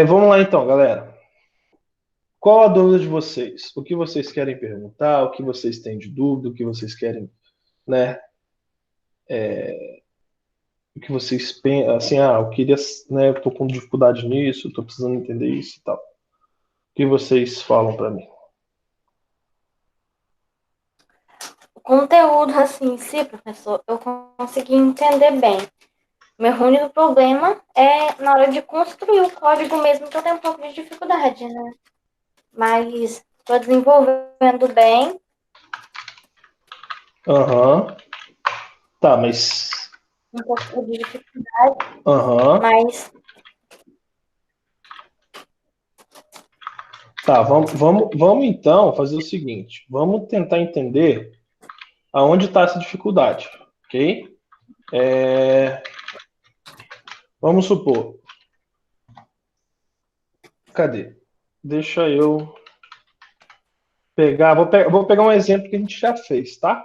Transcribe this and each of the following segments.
Vamos lá então, galera. Qual a dúvida de vocês? O que vocês querem perguntar? O que vocês têm de dúvida? O que vocês querem, né? O que vocês pensam? Assim, eu queria, né? Eu tô com dificuldade nisso, tô precisando entender isso e tal. O que vocês falam para mim? O conteúdo, assim, em si, professor, eu consegui entender bem. Meu único problema é na hora de construir o código mesmo, que eu tenho um pouco de dificuldade, né? Mas estou desenvolvendo bem. Aham. Tá, mas. Um pouco de dificuldade, Aham. mas Tá, vamos então fazer o seguinte. Vamos tentar entender aonde está essa dificuldade, ok? Vamos supor. Cadê? Deixa eu pegar. Vou pegar um exemplo que a gente já fez, tá?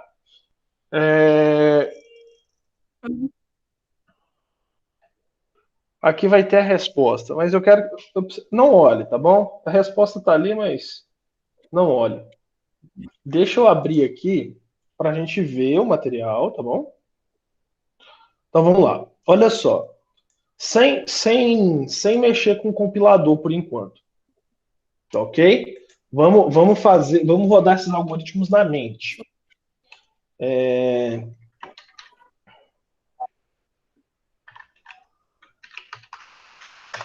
Aqui vai ter a resposta, mas eu quero. Não olhe, tá bom? A resposta tá ali, mas não olhe. Deixa eu abrir aqui para a gente ver o material, tá bom? Então vamos lá. Olha só. Sem mexer com o compilador por enquanto. Tá ok? Vamos rodar esses algoritmos na mente.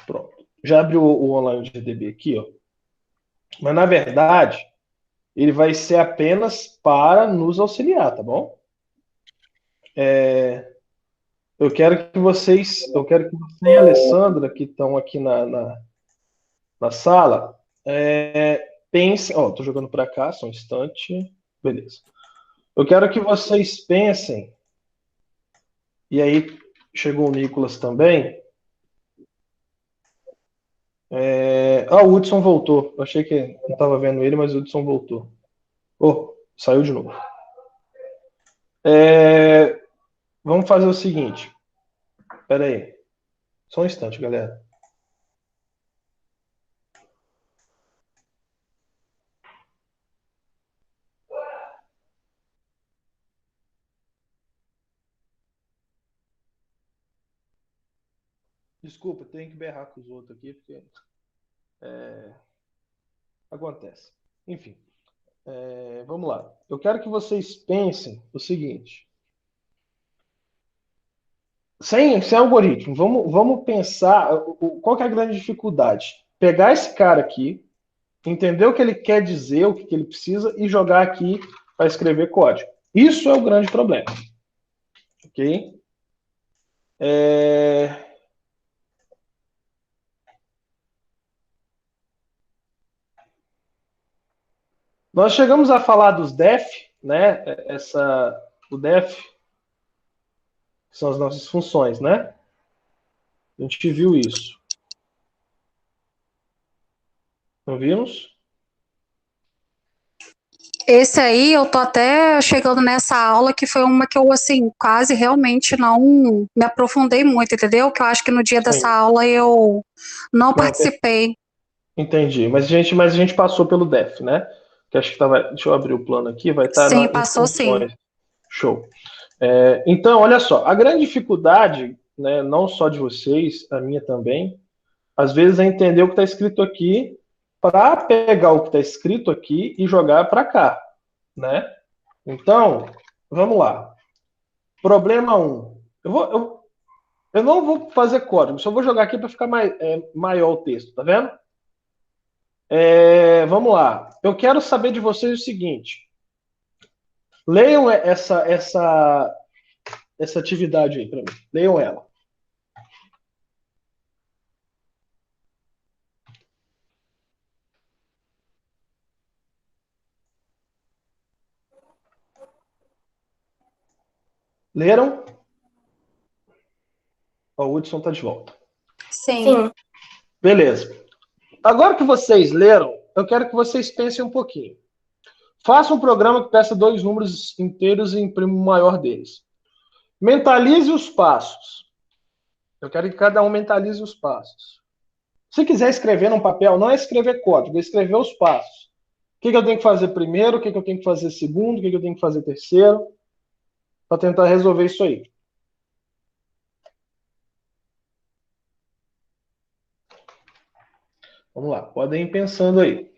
Pronto. Já abriu o online GDB aqui, ó. Mas na verdade, ele vai ser apenas para nos auxiliar, tá bom? Eu quero que você e a Alessandra, que estão aqui na sala, pensem. Ó, tô jogando para cá, só um instante. Beleza. Eu quero que vocês pensem, e aí chegou o Nicolas também. O Hudson voltou. Eu achei que não estava vendo ele, mas o Hudson voltou. Oh, saiu de novo. Vamos fazer o seguinte. Espera aí. Só um instante, galera. Desculpa, tenho que berrar com os outros aqui, porque acontece. Enfim, vamos lá. Eu quero que vocês pensem o seguinte. Sem algoritmo, vamos pensar qual que é a grande dificuldade. Pegar esse cara aqui, entender o que ele quer dizer, o que ele precisa, e jogar aqui para escrever código. Isso é o grande problema. Ok? Nós chegamos a falar dos def, né? O def, que são as nossas funções, né? A gente viu isso. Não vimos? Esse aí eu tô até chegando nessa aula que foi uma que eu, assim, quase realmente não me aprofundei muito, entendeu? Que eu acho que no dia dessa Sim. aula eu não Não, participei. entendi. Mas a gente passou pelo def, né? Que acho que tava. Deixa eu abrir o plano aqui, vai estar Sim, em passou sim. funções. Show. Então, olha só, a grande dificuldade, né, não só de vocês, a minha também, às vezes é entender o que está escrito aqui para pegar o que está escrito aqui e jogar para cá, né? Então, vamos lá. Problema 1. Eu não vou fazer código, só vou jogar aqui para ficar maior o texto, tá vendo? Vamos lá. Eu quero saber de vocês o seguinte. Leiam essa atividade aí para mim. Leiam ela. Leram? O Hudson está de volta. Sim. sim. Beleza. Agora que vocês leram, eu quero que vocês pensem um pouquinho. Faça um programa que peça dois números inteiros e imprima o maior deles. Mentalize os passos. Eu quero que cada um mentalize os passos. Se quiser escrever num papel, não é escrever código, é escrever os passos. O que eu tenho que fazer primeiro, o que eu tenho que fazer segundo, o que eu tenho que fazer terceiro, para tentar resolver isso aí. Vamos lá, podem ir pensando aí.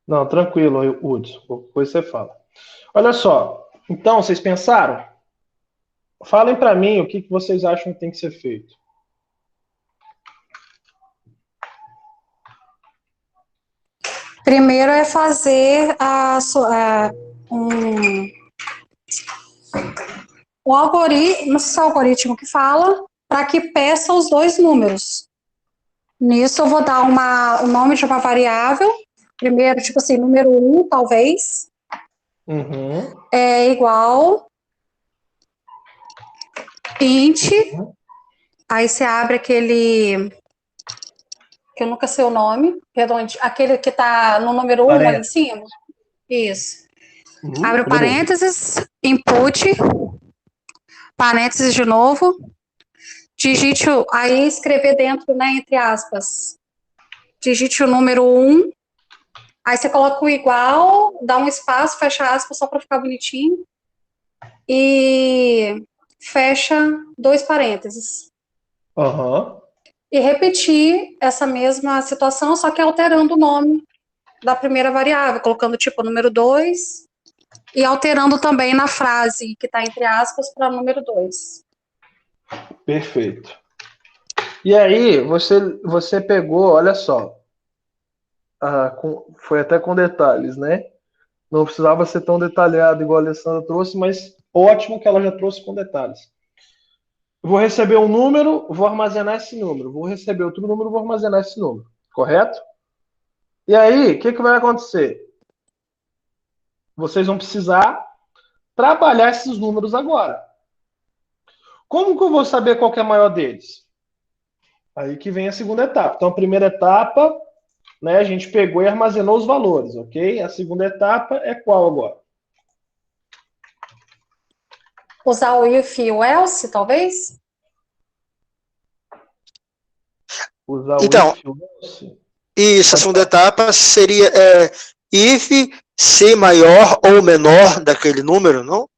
Não, tranquilo, Hudson. Depois você fala. Olha só. Então, vocês pensaram? Falem para mim o que vocês acham que tem que ser feito. Primeiro é fazer um algoritmo, não sei se é o algoritmo que fala, para que peça os dois números. Nisso eu vou dar o nome de uma variável, primeiro, tipo assim, número 1, talvez, é igual int, aí você abre aquele, que eu nunca sei o nome, perdão, aquele que está no número 1 ali em cima. Isso. Abre o parênteses, input, parênteses de novo, digite, aí escrever dentro, né, entre aspas, digite o número 1, aí você coloca o igual, dá um espaço, fecha aspas só para ficar bonitinho, e fecha 2 parênteses. E repetir essa mesma situação, só que alterando o nome da primeira variável, colocando tipo número 2, e alterando também na frase que está entre aspas para número 2. Perfeito. E aí, você pegou, olha só, foi até com detalhes, né? Não precisava ser tão detalhado igual a Alessandra trouxe, mas ótimo que ela já trouxe com detalhes. Vou receber um número, vou armazenar esse número. Vou receber outro número, vou armazenar esse número. Correto? E aí, o que vai acontecer? Vocês vão precisar trabalhar esses números agora. Como que eu vou saber qual que é o maior deles? Aí que vem a segunda etapa. Então, a primeira etapa, né, a gente pegou e armazenou os valores, ok? A segunda etapa é qual agora? Usar o if e o else, talvez? Usar então, o if e o else? Isso, a segunda etapa seria if ser maior ou menor daquele número, não?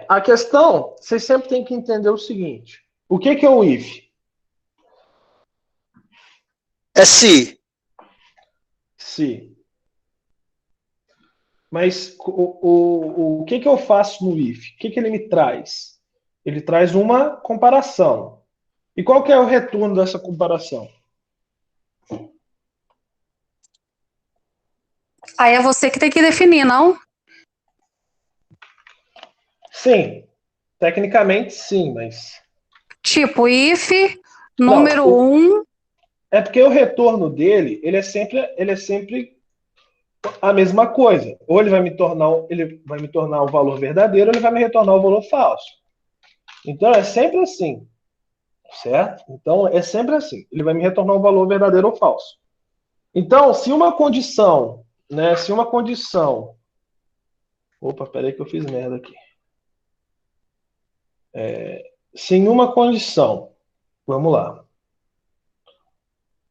A questão, vocês sempre têm que entender o seguinte. O que é o if? É se. Se. Mas o que eu faço no if? O que ele me traz? Ele traz uma comparação. E qual que é o retorno dessa comparação? Aí é você que tem que definir, não? Sim. Tecnicamente, sim, mas... Tipo, if, número 1... É porque o retorno dele, ele é sempre a mesma coisa. Ou ele vai me tornar o valor verdadeiro, ou ele vai me retornar o valor falso. Então, é sempre assim. Certo? Então, é sempre assim. Ele vai me retornar um valor verdadeiro ou falso. Então, se uma condição, né? Se uma condição... Opa, peraí que eu fiz merda aqui. Se em uma condição... Vamos lá.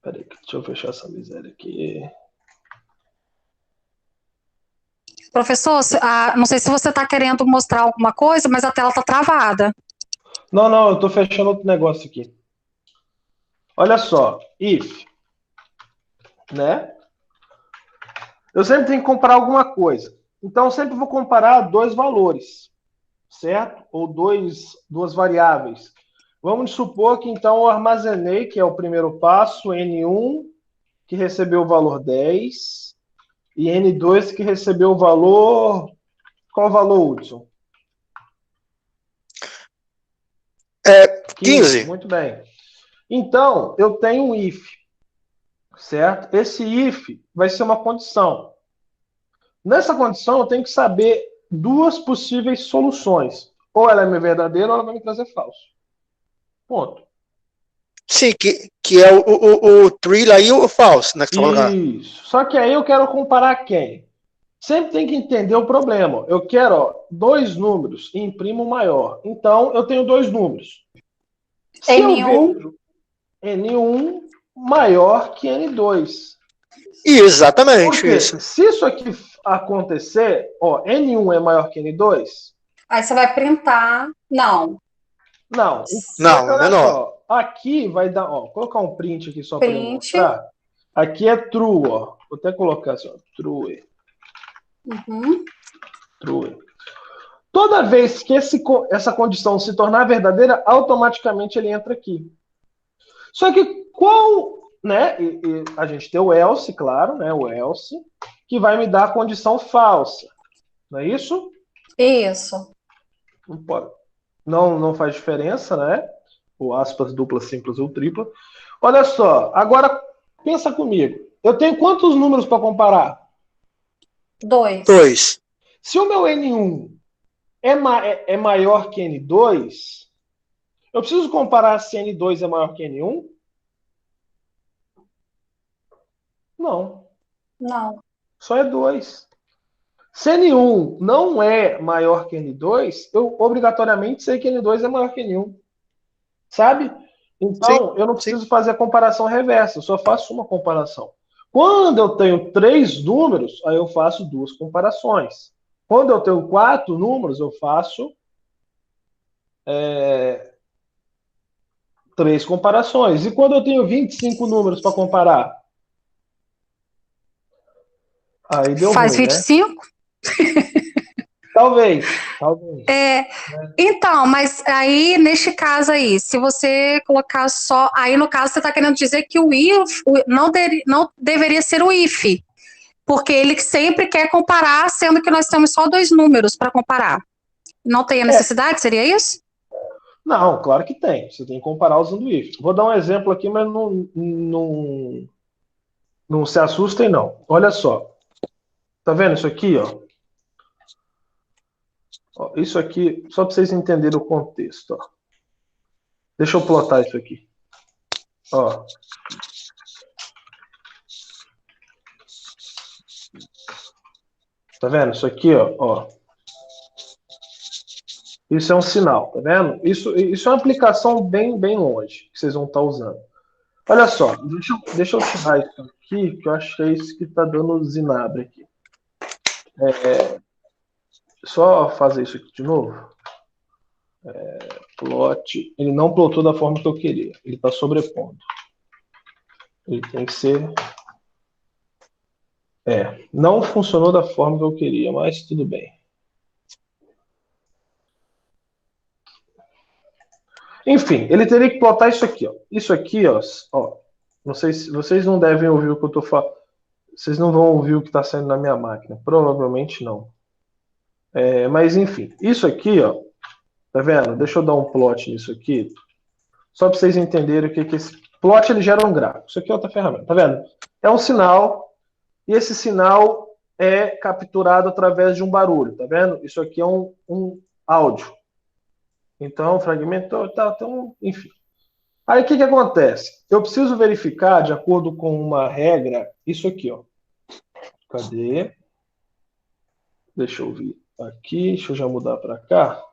Peraí, deixa eu fechar essa miséria aqui. Professor, não sei se você está querendo mostrar alguma coisa, mas a tela está travada. Não, eu estou fechando outro negócio aqui. Olha só, if, né? Eu sempre tenho que comparar alguma coisa. Então, eu sempre vou comparar dois valores, certo? Ou duas variáveis. Vamos supor que, então, eu armazenei, que é o primeiro passo, N1, que recebeu o valor 10, e N2, que recebeu o valor... Qual o valor, Hudson? 15. Muito bem. Então, eu tenho um if, certo? Esse if vai ser uma condição. Nessa condição, eu tenho que saber duas possíveis soluções. Ou ela é verdadeira ou ela vai me trazer falso. Ponto. Sim, que é o true lá e o false, né? Que você vai colocar. Isso. Só que aí eu quero comparar quem? Sempre tem que entender o problema. Eu quero, ó, dois números e imprimo o maior. Então, eu tenho dois números. Se eu N1. vejo N1 maior que N2. Exatamente, Porque isso. se isso aqui acontecer, ó, N1 é maior que N2? Aí você vai printar. Não. Não. Não, Só que olha menor. só, aqui vai dar, ó, vou colocar um print aqui só para eu Print. mostrar. Aqui é true, ó. Vou até colocar assim, ó, true. Uhum. True. Toda vez que essa condição se tornar verdadeira, automaticamente ele entra aqui. Só que qual, né? E a gente tem o else, claro, né? O else, que vai me dar a condição falsa. Não é isso? Isso. Não pode. Não faz diferença, né? O aspas, dupla, simples ou tripla. Olha só, agora pensa comigo. Eu tenho quantos números para comparar? 2. 2. Se o meu N1 é maior que N2, eu preciso comparar se N2 é maior que N1? Não. Não. Só é 2. Se N1 não é maior que N2, eu obrigatoriamente sei que N2 é maior que N1. Sabe? Então, eu não Sim. preciso fazer a comparação reversa, eu só faço uma comparação. Quando eu tenho 3 números, aí eu faço 2 comparações. Quando eu tenho 4 números, eu faço 3 comparações. E quando eu tenho 25 números para comparar? Aí deu Faz ruim, né? 25? Talvez. Então, mas aí, neste caso aí, se você colocar só... Aí, no caso, você está querendo dizer que o if não deveria ser o if, porque ele sempre quer comparar, sendo que nós temos só 2 números para comparar. Não tem a necessidade, seria isso? Não, claro que tem. Você tem que comparar usando o if. Vou dar um exemplo aqui, mas não se assustem, não. Olha só. Tá vendo isso aqui, ó? Ó, isso aqui, só para vocês entenderem o contexto. Ó. Deixa eu plotar isso aqui. Ó. Tá vendo? Isso aqui, ó. Isso é um sinal, tá vendo? Isso é uma aplicação bem longe que vocês vão estar usando. Olha só, deixa eu tirar isso aqui, que eu acho que é isso que está dando zinabre aqui. Só fazer isso aqui de novo. Plot. Ele não plotou da forma que eu queria. Ele está sobrepondo. Ele tem que ser... não funcionou da forma que eu queria, mas tudo bem. Enfim, ele teria que plotar isso aqui, ó. Isso aqui, ó. Não sei se vocês não devem ouvir o que eu estou falando. Vocês não vão ouvir o que está saindo na minha máquina. Provavelmente não. Mas enfim, isso aqui, ó. Tá vendo? Deixa eu dar um plot nisso aqui. Só para vocês entenderem o que esse plot ele gera um gráfico. Isso aqui é outra ferramenta. Tá vendo? É um sinal. E esse sinal é capturado através de um barulho. Tá vendo? Isso aqui é um áudio. Então, fragmentou, então, enfim. Aí o que acontece? Eu preciso verificar, de acordo com uma regra, isso aqui, ó. Cadê? Deixa eu vir aqui, deixa eu já mudar para cá.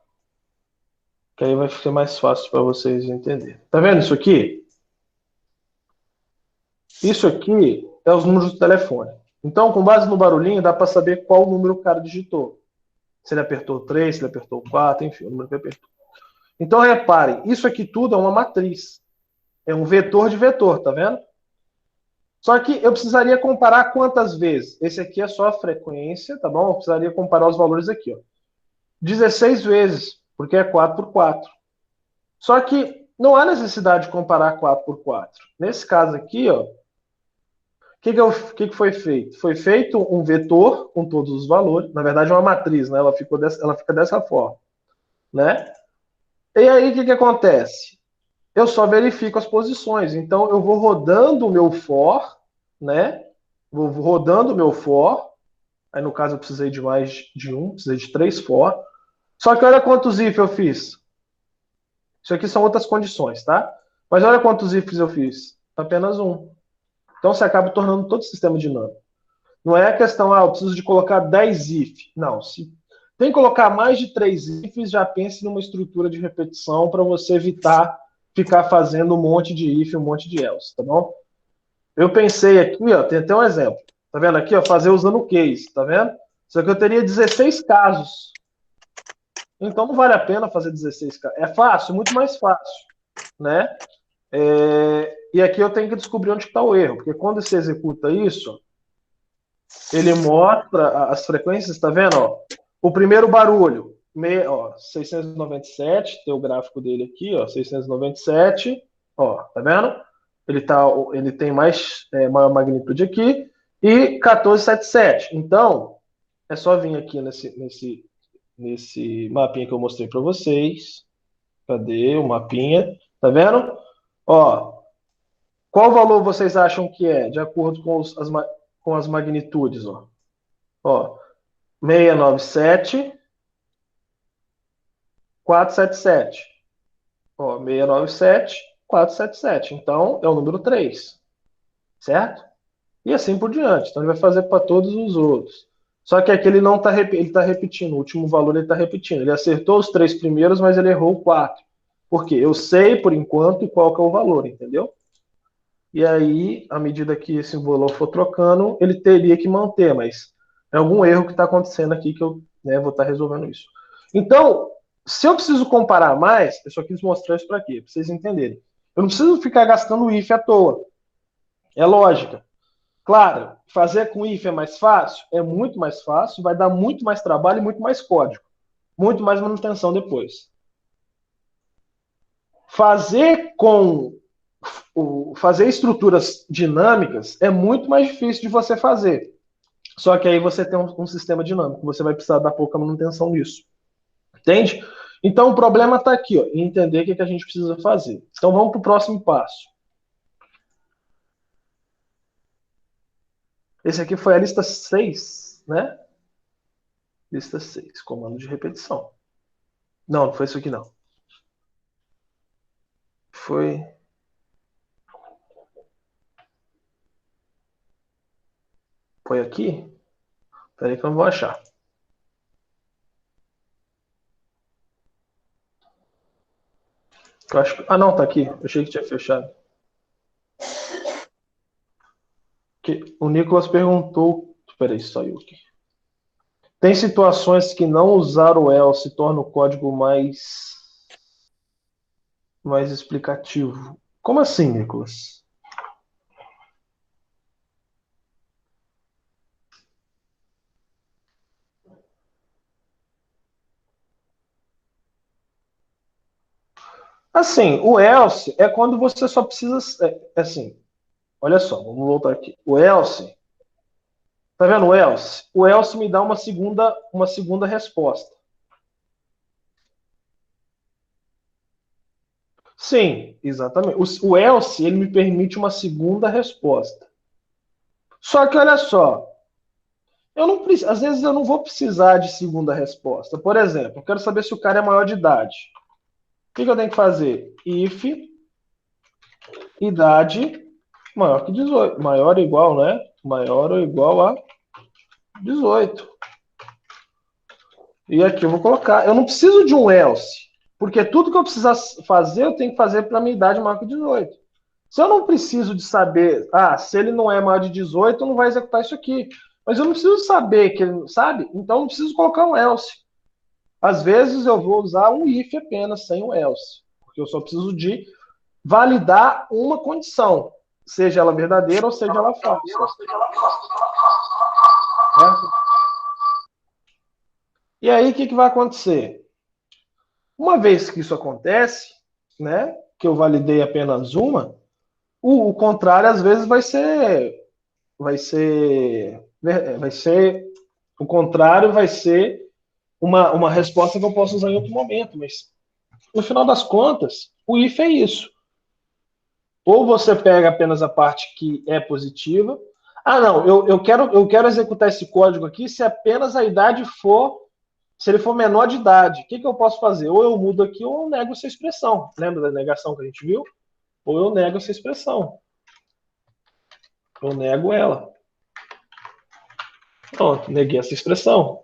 Que aí vai ser mais fácil para vocês entenderem. Tá vendo isso aqui? Isso aqui é os números do telefone. Então, com base no barulhinho, dá para saber qual número o cara digitou. Se ele apertou 3, se ele apertou 4, enfim, o número que apertou. Então, reparem, isso aqui tudo é uma matriz. É um vetor de vetor, tá vendo? Só que eu precisaria comparar quantas vezes? Esse aqui é só a frequência, tá bom? Eu precisaria comparar os valores aqui, ó. 16 vezes, porque é 4 por 4. Só que não há necessidade de comparar 4 por 4. Nesse caso aqui, ó, o que foi feito? Foi feito um vetor com todos os valores, na verdade uma matriz, né? Ela fica dessa forma, né? E aí o que acontece? Eu só verifico as posições, então eu vou rodando o meu for, né? Vou rodando o meu for, aí no caso eu precisei de mais de um, precisei de 3 for. Só que olha quantos if eu fiz. Isso aqui são outras condições, tá? Mas olha quantos ifs eu fiz. Apenas um. Então você acaba tornando todo o sistema dinâmico. Não é a questão, eu preciso de colocar 10 if. Não, se tem que colocar mais de 3 ifs, já pense numa estrutura de repetição para você evitar ficar fazendo um monte de if, um monte de else, tá bom? Eu pensei aqui, ó, tem até um exemplo. Tá vendo aqui, ó, fazer usando o case, tá vendo? Só que eu teria 16 casos. Então não vale a pena fazer 16 casos. É fácil, muito mais fácil, né? E aqui eu tenho que descobrir onde está o erro, porque quando você executa isso, ele mostra as frequências, tá vendo? Ó, o primeiro barulho, 697, tem o gráfico dele aqui, ó, 697, ó, tá vendo? Ele tem maior magnitude aqui, e 1477. Então, é só vir aqui nesse mapinha que eu mostrei para vocês. Cadê o mapinha? Tá vendo? Ó, qual valor vocês acham que é, de acordo com as magnitudes? Ó, 697, 477. Ó, 697, 477. Então, é o número 3. Certo? E assim por diante. Então, ele vai fazer para todos os outros. Só que aqui ele não está ele tá repetindo. O último valor ele está repetindo. Ele acertou os 3 primeiros, mas ele errou o 4. Por quê? Eu sei, por enquanto, qual que é o valor, entendeu? E aí, à medida que esse valor for trocando, ele teria que manter, mas é algum erro que está acontecendo aqui que eu vou estar resolvendo isso. Então, se eu preciso comparar mais, eu só quis mostrar isso para quê? Para vocês entenderem. Eu não preciso ficar gastando if à toa. É lógica. Claro, fazer com if é mais fácil? É muito mais fácil, vai dar muito mais trabalho e muito mais código. Muito mais manutenção depois. Fazer estruturas dinâmicas é muito mais difícil de você fazer. Só que aí você tem um sistema dinâmico, você vai precisar dar pouca manutenção nisso. Entende? Então o problema está aqui, ó, em entender o que a gente precisa fazer. Então vamos para o próximo passo. Esse aqui foi a lista 6, né? Lista 6, comando de repetição. Não, não foi isso aqui não. Foi... Foi aqui? Peraí que eu não vou achar. Eu acho que... Ah, não, tá aqui. Eu achei que tinha fechado. O Nicolas perguntou... Peraí, saiu aqui. Tem situações que não usar o else torna o código mais explicativo. Como assim, Nicolas? Assim, o else é quando você só precisa... assim, olha só, vamos voltar aqui. O else... Tá vendo o else? O else me dá uma segunda resposta. Sim, exatamente. O else, ele me permite uma segunda resposta. Só que, olha só, às vezes eu não vou precisar de segunda resposta. Por exemplo, eu quero saber se o cara é maior de idade. O que eu tenho que fazer? If idade maior que 18. Maior ou igual, né? Maior ou igual a 18. E aqui eu vou colocar. Eu não preciso de um else. Porque tudo que eu precisar fazer, eu tenho que fazer para a minha idade maior que 18. Se eu não preciso de saber, se ele não é maior de 18, não vai executar isso aqui. Mas eu não preciso saber que ele, sabe? Então eu não preciso colocar um else. Às vezes eu vou usar um if apenas, sem um else. Porque eu só preciso de validar uma condição, seja ela verdadeira ou seja ela falsa. Certo? E aí, o que vai acontecer? Uma vez que isso acontece, né, que eu validei apenas uma, o contrário às vezes o contrário vai ser uma resposta que eu posso usar em outro momento, mas no final das contas, o if é isso. Ou você pega apenas a parte que é positiva. Ah, não, eu quero executar esse código aqui se apenas a idade for, se ele for menor de idade. O que eu posso fazer? Ou eu mudo aqui ou eu nego essa expressão. Lembra da negação que a gente viu? Ou eu nego essa expressão. Eu nego ela. Pronto, neguei essa expressão.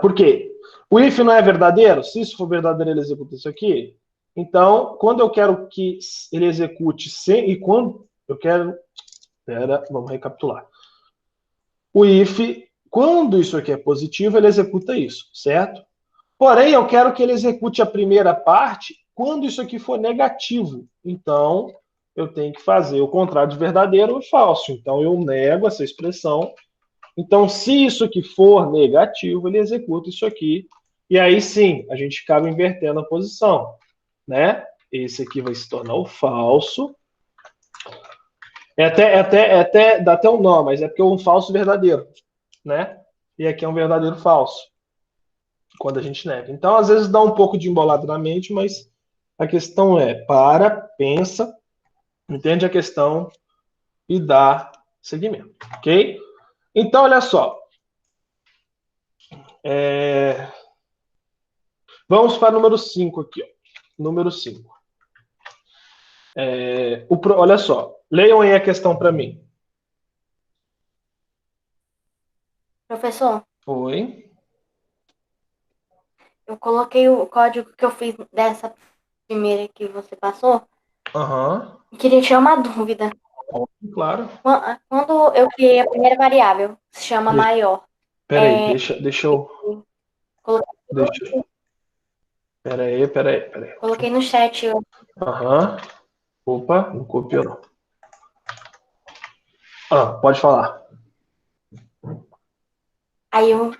Por quê? O if não é verdadeiro? Se isso for verdadeiro, ele executa isso aqui. Então, quando eu quero que ele execute sem, e quando eu quero. Vamos recapitular. O if, quando isso aqui é positivo, ele executa isso, certo? Porém, eu quero que ele execute a primeira parte quando isso aqui for negativo. Então, eu tenho que fazer o contrário de verdadeiro ou falso. Então, eu nego essa expressão. Então, se isso aqui for negativo, ele executa isso aqui. E aí sim, a gente acaba invertendo a posição, né? Esse aqui vai se tornar o falso. Dá até um nó, mas é porque é um falso verdadeiro, né? E aqui é um verdadeiro falso, quando a gente nega. Então, às vezes dá um pouco de embolado na mente, mas a questão é, pensa, entende a questão e dá seguimento, ok? Então, olha só. Vamos para o número 5 aqui. Ó. Número 5. Olha só. Leiam aí a questão para mim. Professor, Oi. eu coloquei o código que eu fiz dessa primeira que você passou. Aham. E queria tirar uma dúvida. Claro. Quando eu criei a primeira variável, se chama maior. Peraí, deixa eu. Coloquei, Peraí. coloquei no chat. Aham. Opa, não copiou não. Pode falar. Aí eu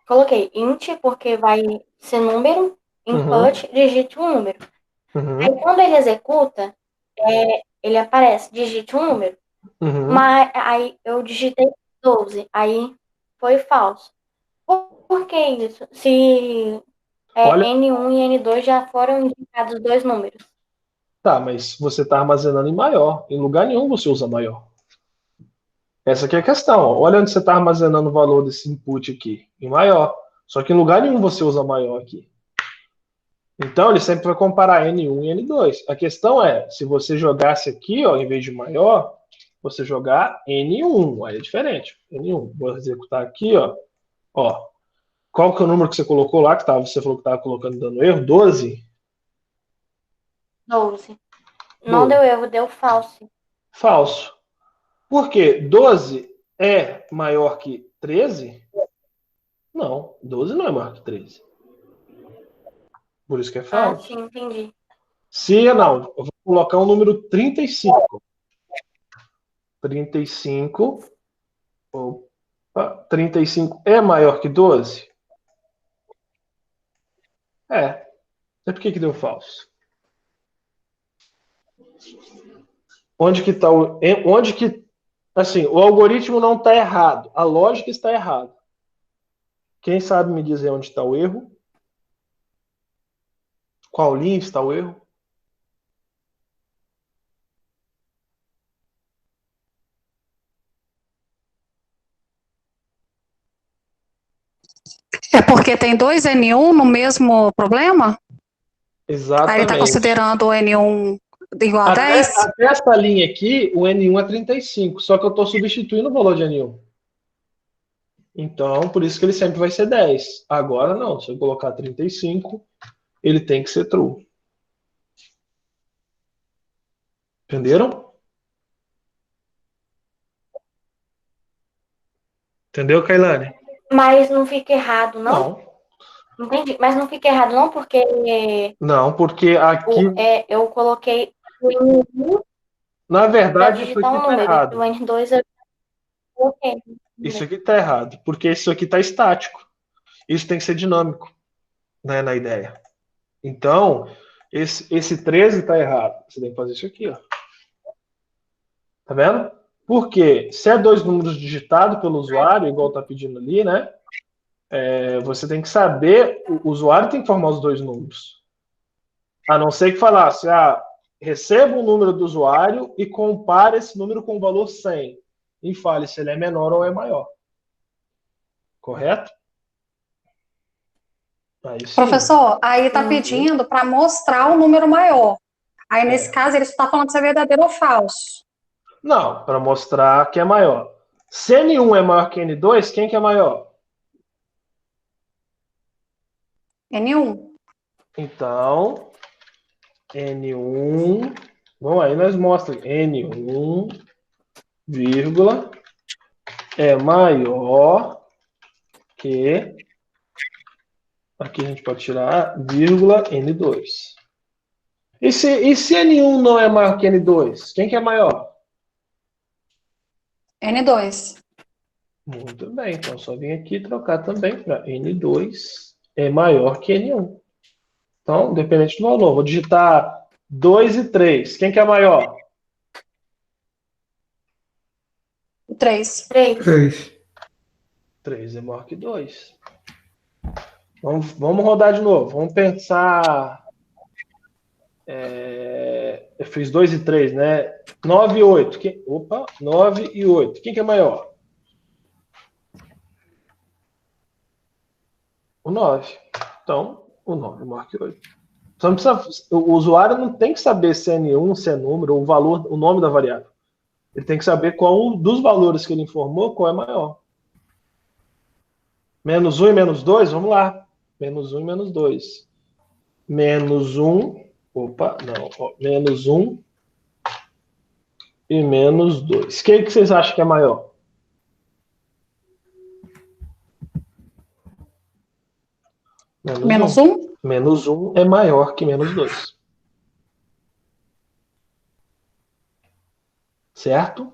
coloquei int, porque vai ser número, input, digite um número. Aí quando ele executa, ele aparece, digite um número. Mas aí eu digitei 12, aí foi falso. Por que isso? Se Olha, N1 e N2 já foram indicados dois números. tá, mas você está armazenando em maior. Em lugar nenhum você usa maior. Essa aqui é a questão. Ó. Olha onde você está armazenando o valor desse input aqui. Em maior. Só que em lugar nenhum você usa maior aqui. Então ele sempre vai comparar N1 e N2. A questão é, se você jogasse aqui, ó, em vez de maior, você jogar N1. Aí é diferente. N1. Vou executar aqui, ó. Ó. Qual que é o número que você colocou lá, você falou que estava colocando dando erro? 12? 12. Não deu erro, deu falso. Falso. Por quê? 12 é maior que 13? Não, 12 não é maior que 13. Por isso que é falso. Sim, entendi. Se não, eu vou colocar o número 35. 35. Opa, 35 é maior que 12? É. E por que deu falso? Onde que está o. Onde que. Assim, o algoritmo não está errado. A lógica está errada. Quem sabe me dizer onde está o erro? Qual linha está o erro? É porque tem dois N1 no mesmo problema? Exatamente. Aí ele está considerando o N1 igual a 10? Até essa linha aqui, o N1 é 35, só que eu estou substituindo o valor de N1. Então, por isso que ele sempre vai ser 10. Agora não, se eu colocar 35, ele tem que ser true. Entenderam? Entendeu, Kailane? Mas não fica errado, não? Não. Entendi, mas não fica errado não, porque Não, porque aqui, eu coloquei o N1 na para verdade, isso digitar aqui um está número, e o errado. N2 eu coloquei um Isso número. aqui está errado, porque isso aqui está estático. Isso tem que ser dinâmico, né, na ideia. Então, esse 13 está errado. Você tem que fazer isso aqui, ó. Tá vendo? Porque se é dois números digitados pelo usuário, igual está pedindo ali, né? Você tem que saber, o usuário tem que formar os dois números. A não ser que falasse, receba o número do usuário e compare esse número com o valor 100 e fale se ele é menor ou é maior. Correto? Aí sim. Professor, aí está Uhum. pedindo para mostrar o número maior. Aí, nesse É. caso, ele está falando se é verdadeiro ou falso. Não, para mostrar que é maior. Se N1 é maior que N2, quem que é maior? N1. Então, N1. Bom, aí nós mostramos N1, vírgula, é maior que. Aqui a gente pode tirar vírgula N2. E se N1 não é maior que N2? Quem que é maior? N2. Muito bem, então só vim aqui trocar também para N2 é maior que N1. Então, independente do valor, vou digitar 2 e 3. Quem que é maior? 3. 3. 3 é maior que 2. Vamos rodar de novo. Vamos pensar. Eu fiz 2 e 3, né? 9 e 8. Opa, 9 e 8. Quem que é maior? O 9. Então, o 9 é maior que 8. Só não precisa, o usuário não tem que saber se é N1, se é número, o valor, o nome da variável. Ele tem que saber qual dos valores que ele informou, qual é maior. Menos 1 e menos 2, vamos lá. Menos 1 e menos 2. Menos 1. Opa, não. Menos 1 e menos 2. O que vocês acham que é maior? Menos 1. 1. Menos 1 é maior que menos 2. Certo?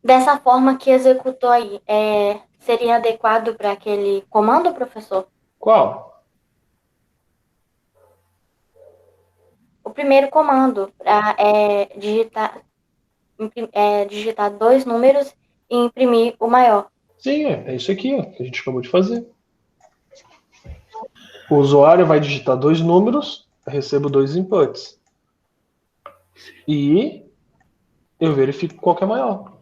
Dessa forma que executou aí, seria adequado para aquele comando, professor? Qual? O primeiro comando para digitar dois números e imprimir o maior. Sim, é isso aqui ó, que a gente acabou de fazer. O usuário vai digitar dois números, eu recebo dois inputs. E eu verifico qual que é maior.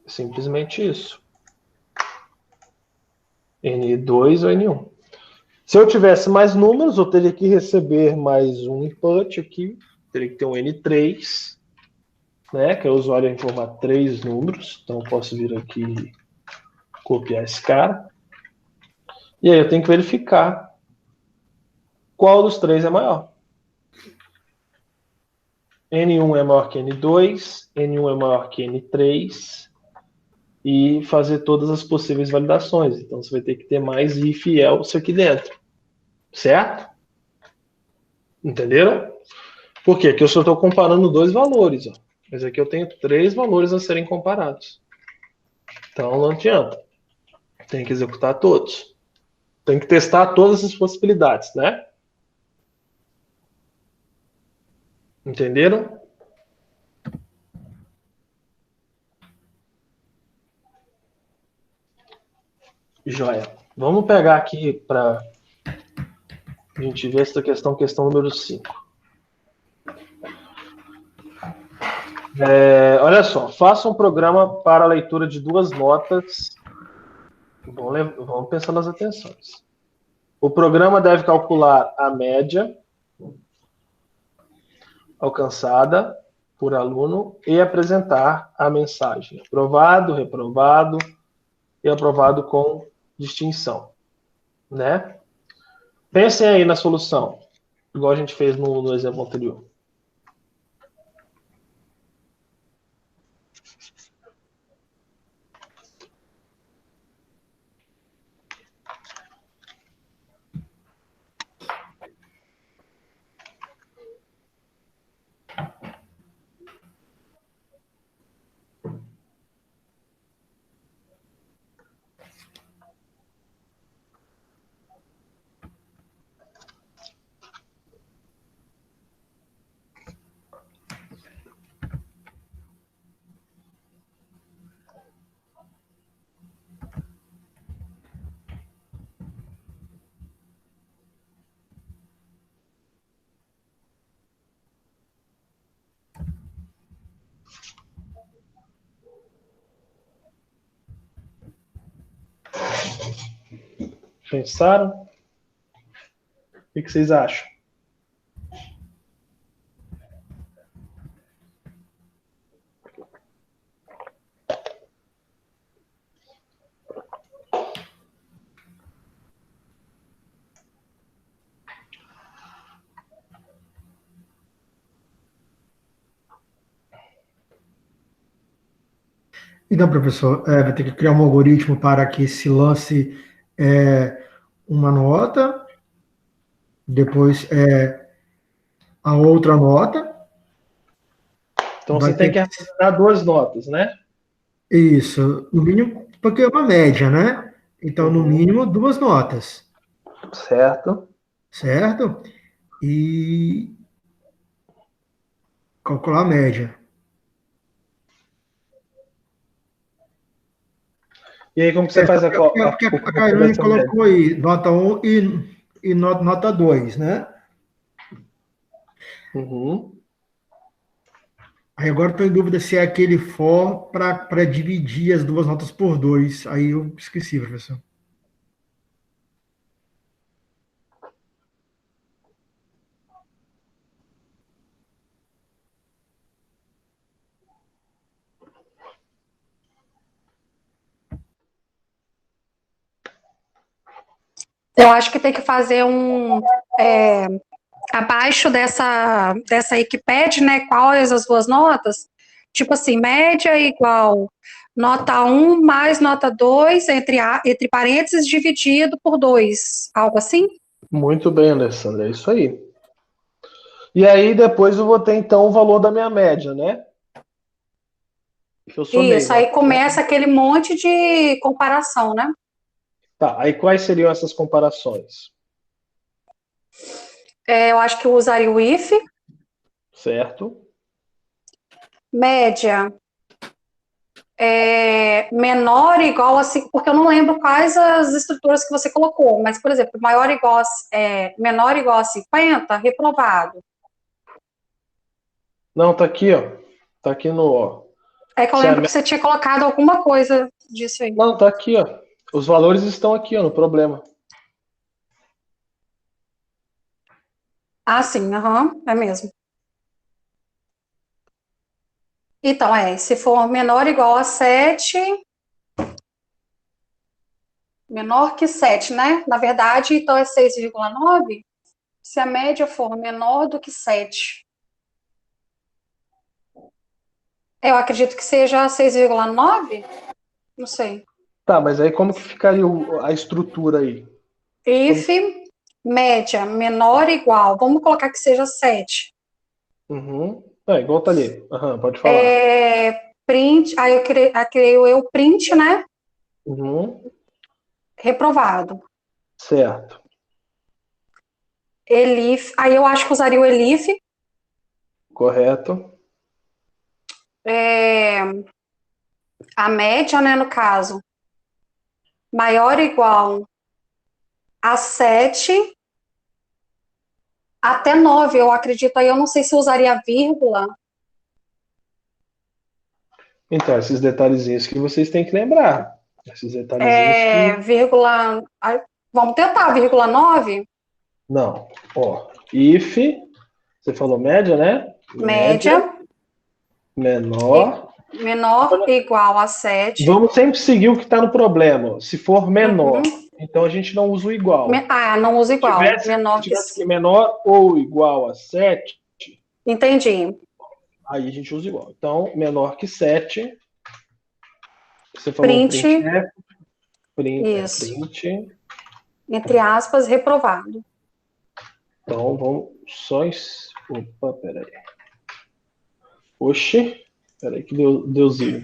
Simplesmente isso. N2 ou N1. Se eu tivesse mais números, eu teria que receber mais um input aqui. Teria que ter um N3, né? Que o usuário vai informar 3 números. Então eu posso vir aqui e copiar esse cara. E aí eu tenho que verificar qual dos 3 é maior. N1 é maior que N2, N1 é maior que N3, e fazer todas as possíveis validações. Então você vai ter que ter mais if e else aqui dentro. Certo? Entenderam? Por quê? Porque eu só estou comparando dois valores. Ó. Mas aqui eu tenho 3 valores a serem comparados. Então não adianta. Tem que executar todos. Tem que testar todas as possibilidades, né? Entenderam? Joia. Vamos pegar aqui para a gente ver essa questão número 5. Olha só, faça um programa para a leitura de 2 notas. Vamos pensar nas atenções. O programa deve calcular a média alcançada por aluno e apresentar a mensagem aprovado, reprovado e aprovado com distinção, né? Pensem aí na solução, igual a gente fez no exemplo anterior. Pensaram? O que vocês acham? Então, professor, vai ter que criar um algoritmo para que se lance uma nota, depois a outra nota. Então Vai você tem ter que armazenar duas notas, né? isso, no mínimo, porque é uma média, né? Então, no mínimo, duas notas, Certo. certo? E calcular a média. E aí como que você faz Porque o a cálculo Caroline dessa média? colocou aí nota um e nota 2, né? Uhum. Aí agora estou em dúvida se é aquele for para dividir as duas notas por 2. Aí eu esqueci, professor. Eu acho que tem que fazer abaixo dessa aí que pede, né? Quais as duas notas? Tipo assim, média igual nota 1 mais nota 2 entre parênteses, dividido por 2. Algo assim? Muito bem, Alessandra, é isso aí. E aí depois eu vou ter então o valor da minha média, né? Que eu somei, Isso, aí nota um. começa aquele monte de comparação, né? Tá, aí quais seriam essas comparações? Eu acho que eu usaria o if, Certo? média menor ou igual a, porque eu não lembro quais as estruturas que você colocou, mas, por exemplo, menor ou igual a 50, reprovado. Não, tá aqui, ó. Tá aqui no, ó. É que eu Se a lembro mé- que você tinha colocado alguma coisa disso aí. Não, tá aqui, ó. Os valores estão aqui, ó, no problema. Ah, sim, aham, é mesmo. Então, se for menor ou igual a 7, menor que 7, né? Na verdade, então é 6,9. Se a média for menor do que 7. Eu acredito que seja 6,9. Não sei. Tá, mas aí como que ficaria a estrutura aí? If média menor ou igual, vamos colocar que seja 7. Uhum. Igual tá ali. Aham, pode falar. Print, aí eu criei o print, né? Uhum. Reprovado. Certo. Elif, aí eu acho que usaria o elif. Correto. A média, né, no caso, maior ou igual a 7 até 9, eu acredito. Aí eu não sei se usaria vírgula. Então, esses detalhezinhos que vocês têm que lembrar. Esses detalhezinhos que. Vírgula. Vamos tentar, vírgula 9, Não. Ó, if, você falou média, né? Média média, menor. menor ou igual a 7. Vamos sempre seguir o que está no problema. Se for menor, Uhum. então a gente não usa o igual. Não usa Se igual. tivesse, se Menor que. tivesse que menor ou igual a 7, Entendi. aí a gente usa igual. Então, menor que 7. Você falou um Print, print, né? isso. Print. Entre aspas, reprovado. Então, vamos só. Opa, peraí. Oxi, peraí que deu zigo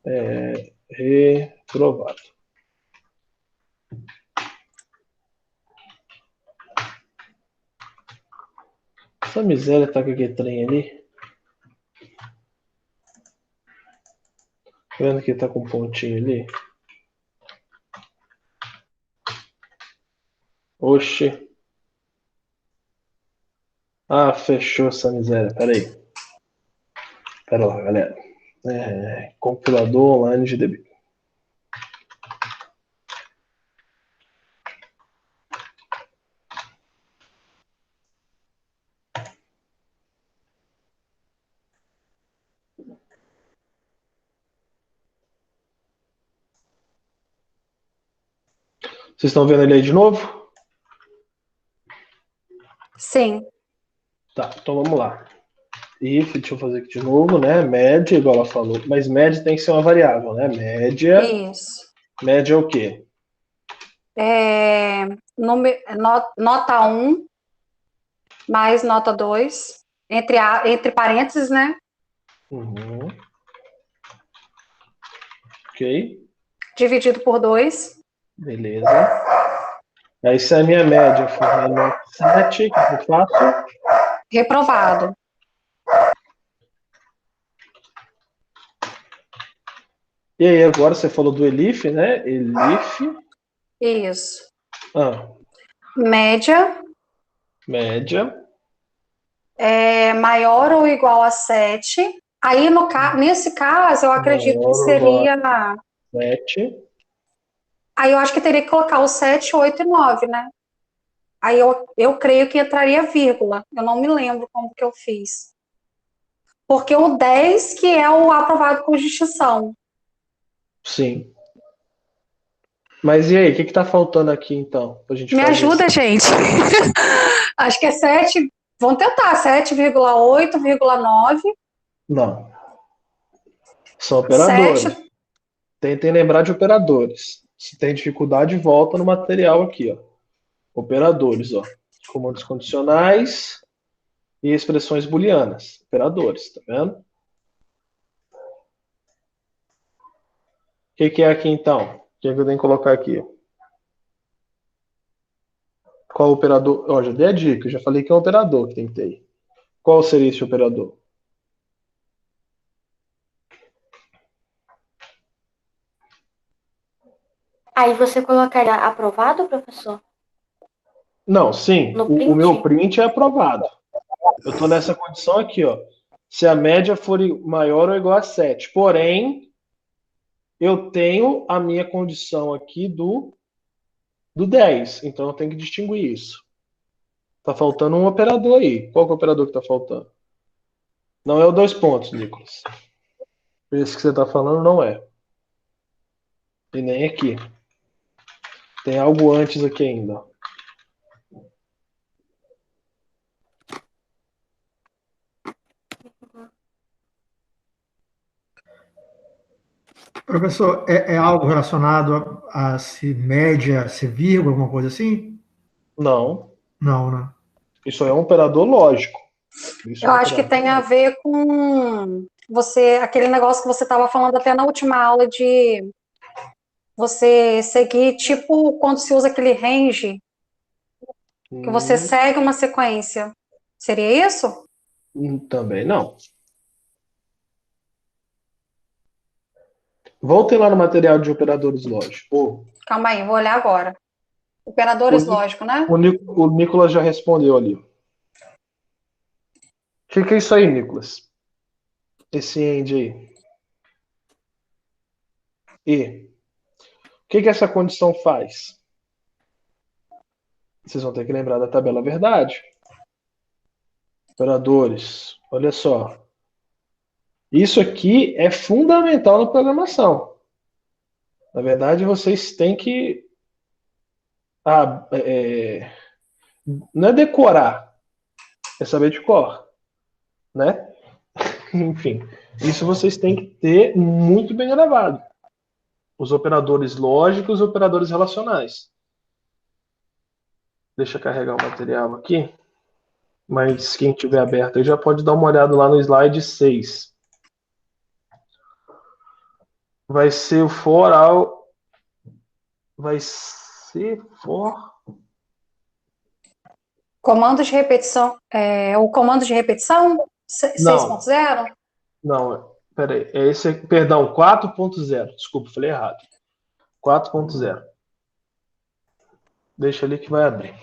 aqui. Reprovado. Essa miséria tá com aquele trem ali. Tá vendo que tá com um pontinho ali? Oxi. Ah, fechou essa miséria. Peraí. Pera lá, galera. Compilador online de DB. Vocês estão vendo ele aí de novo? Sim. Tá, então vamos lá. If, deixa eu fazer aqui de novo, né? Média, igual ela falou. Mas média tem que ser uma variável, né? Média. Isso. Média é o quê? Nota 1 mais nota 2, entre parênteses, né? Uhum. Ok, Dividido por 2. beleza. Aí se a minha média for menor que 7, o que eu faço? Reprovado. E aí, agora você falou do Elif, né? Elif. Isso. Ah, Média média. é maior ou igual a 7. Aí, nesse caso, eu acredito que Maior ou igual seria. a 7. Aí eu acho que teria que colocar o 7, 8 e 9, né? Aí eu creio que entraria vírgula. Eu não me lembro como que eu fiz. Porque o 10 que é o aprovado com distinção. Sim. Mas e aí, o que está faltando aqui então? Pra gente Me fazer ajuda, isso? gente. Acho que é 7. Vamos tentar, 7,8,9. Não. São operadores. 7. Tentem lembrar de operadores. Se tem dificuldade, volta no material aqui, ó. Operadores, ó. Comandos condicionais e expressões booleanas. Operadores, tá vendo? O que é aqui então? O que eu tenho que colocar aqui? Qual operador? Ó, já dei a dica, já falei que é um operador que tem que ter aí. Qual seria esse operador? Aí você colocaria aprovado, professor? Não, sim, No o meu print? print é aprovado. Eu estou nessa condição aqui, ó. Se a média for maior ou igual a 7. Porém, eu tenho a minha condição aqui do 10. Então eu tenho que distinguir isso. Tá faltando um operador aí. Qual que é o operador que tá faltando? Não é o 2 pontos, Nicolas. Esse que você tá falando não é. E nem aqui. Tem algo antes aqui ainda. Professor, é algo relacionado a se média, se vírgula, alguma coisa assim? Não. Não, né? Isso é um operador lógico. Isso é Eu um acho que operador tem a lógico. ver com aquele negócio que você estava falando até na última aula de você seguir, tipo, quando se usa aquele range, que você segue uma sequência. Seria isso? Também não. Voltem lá no material de operadores lógicos. Calma aí, vou olhar agora. Operadores lógicos, né? O Nicolas já respondeu ali. O que é isso aí, Nicolas? Esse end aí. E. O que essa condição faz? Vocês vão ter que lembrar da tabela verdade. Operadores. Olha só. Isso aqui é fundamental na programação. Na verdade, vocês têm que. Não é decorar, é saber de cor. Né? Enfim, isso vocês têm que ter muito bem gravado. Os operadores lógicos e os operadores relacionais. Deixa eu carregar o material aqui. Mas quem tiver aberto aí já pode dar uma olhada lá no slide 6. Vai ser o for all. Vai ser for. Comando de repetição. O comando de repetição? Não, 6.0? não. Peraí. É esse, perdão, 4.0. Desculpa, falei errado. 4.0. Deixa ali que vai abrir.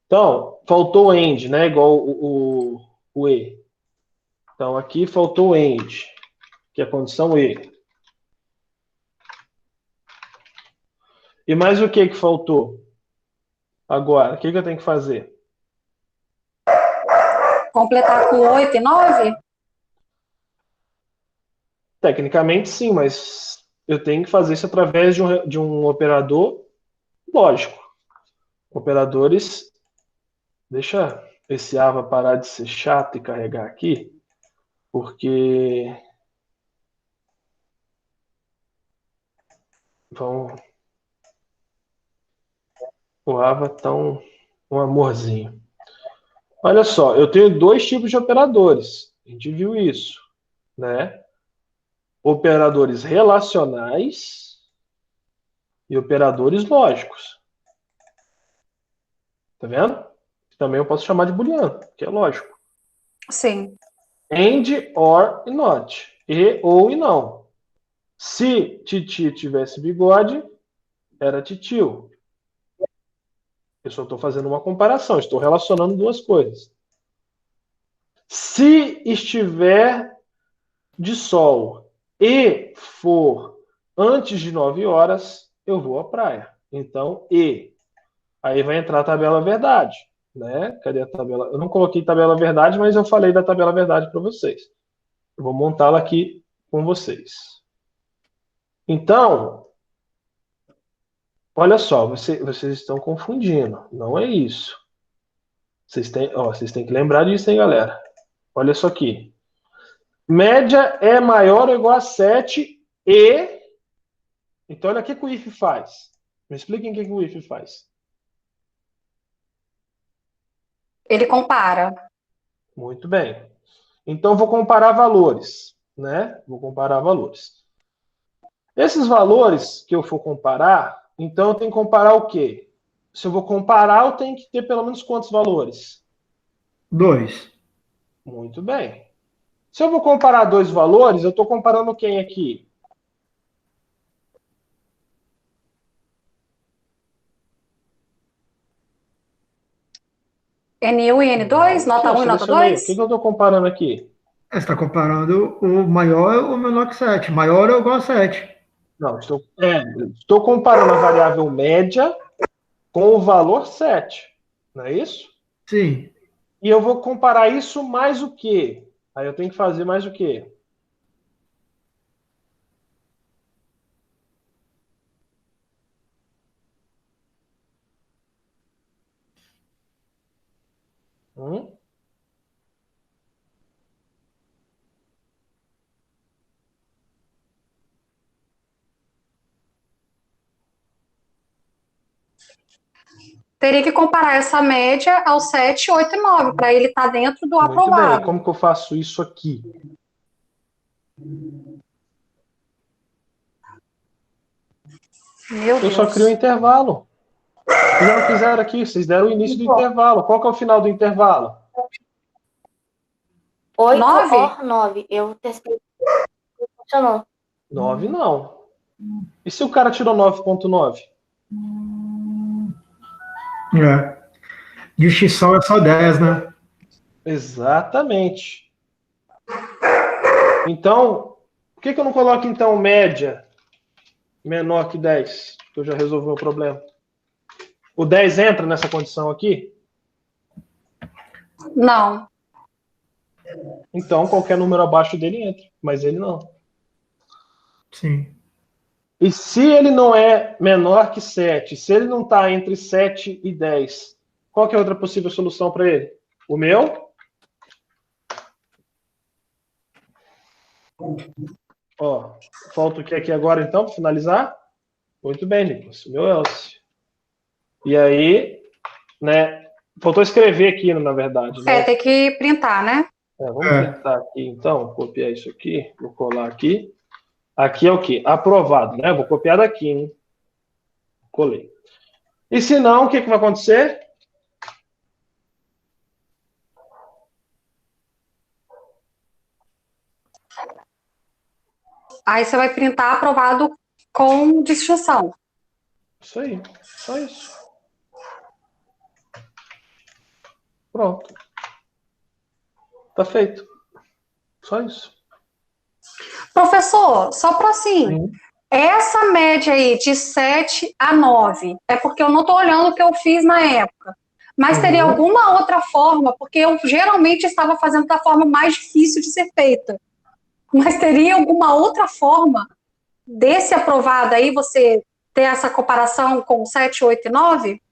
Então, faltou o end, né? Igual o E. Então, aqui faltou o end, que é a condição E. E mais o que faltou? Agora, o que eu tenho que fazer? Completar com 8 e 9? Tecnicamente, sim, mas eu tenho que fazer isso através de um operador lógico. Operadores, deixa esse AVA parar de ser chato e carregar aqui, porque o AVA tá um amorzinho. Olha só, eu tenho dois tipos de operadores. A gente viu isso, né? Operadores relacionais e operadores lógicos. Tá vendo? Também eu posso chamar de booleano, que é lógico. Sim. And, or e not. E, ou e não. Se Titi tivesse bigode, era titio. Eu só estou fazendo uma comparação, estou relacionando duas coisas. Se estiver de sol e for antes de 9 horas, eu vou à praia. Então, e. Aí vai entrar a tabela verdade. Né? Cadê a tabela? Eu não coloquei tabela verdade, mas eu falei da tabela verdade para vocês. Eu vou montá-la aqui com vocês. Então, olha só, vocês estão confundindo. Não é isso. Vocês têm que lembrar disso, hein, galera? Olha isso aqui. Média é maior ou igual a 7 e... Então, olha o que o if faz. Me expliquem o que o if faz. Ele compara. Muito bem. Então, vou comparar valores. Né? Vou comparar valores. Esses valores que eu for comparar, então eu tenho que comparar o quê? Se eu vou comparar, eu tenho que ter pelo menos quantos valores? 2. Muito bem. Se eu vou comparar dois valores, eu estou comparando quem aqui? N1 e N2, nota 1 e nota 2? O que eu estou comparando aqui? Você está comparando o maior ou menor que 7. Maior ou igual a 7. Não, estou comparando a variável média com o valor 7. Não é isso? Sim. E eu vou comparar isso mais o quê? Aí eu tenho que fazer mais o quê? Teria que comparar essa média ao 7, 8 e 9, para ele estar dentro do Muito aprovado. bem. Como que eu faço isso aqui? Meu Deus. Eu só crio um intervalo. Vocês não fizeram aqui, vocês deram o início do intervalo. Qual que é o final do intervalo? 8 9? or 9. Eu testei. Funcionou. 9 não. E se o cara tirou 9.9? É. Distinção é só 10, né? Exatamente. Então, por que eu não coloco, então, média menor que 10? Que eu já resolvi o problema. O 10 entra nessa condição aqui? Não. Então, qualquer número abaixo dele entra, mas ele não. Sim. E se ele não é menor que 7, se ele não está entre 7 e 10, qual que é a outra possível solução para ele? O meu? Ó, falta o que aqui agora, então, para finalizar? Muito bem, Nicolas. O meu else. E aí, né? Faltou escrever aqui, na verdade. Né? Tem que printar, né? Vamos printar aqui, então. Copiar isso aqui. Vou colar aqui. Aqui é o quê? Aprovado, né? Vou copiar daqui, hein? Colei. E se não, o que vai acontecer? Aí você vai printar aprovado com distinção. Isso aí. Só isso. Pronto. Tá feito. Só isso. Professor, só para assim, essa média aí de 7 a 9, é porque eu não estou olhando o que eu fiz na época, mas teria alguma outra forma, porque eu geralmente estava fazendo da forma mais difícil de ser feita, mas teria alguma outra forma desse aprovado aí, você ter essa comparação com 7, 8 e 9?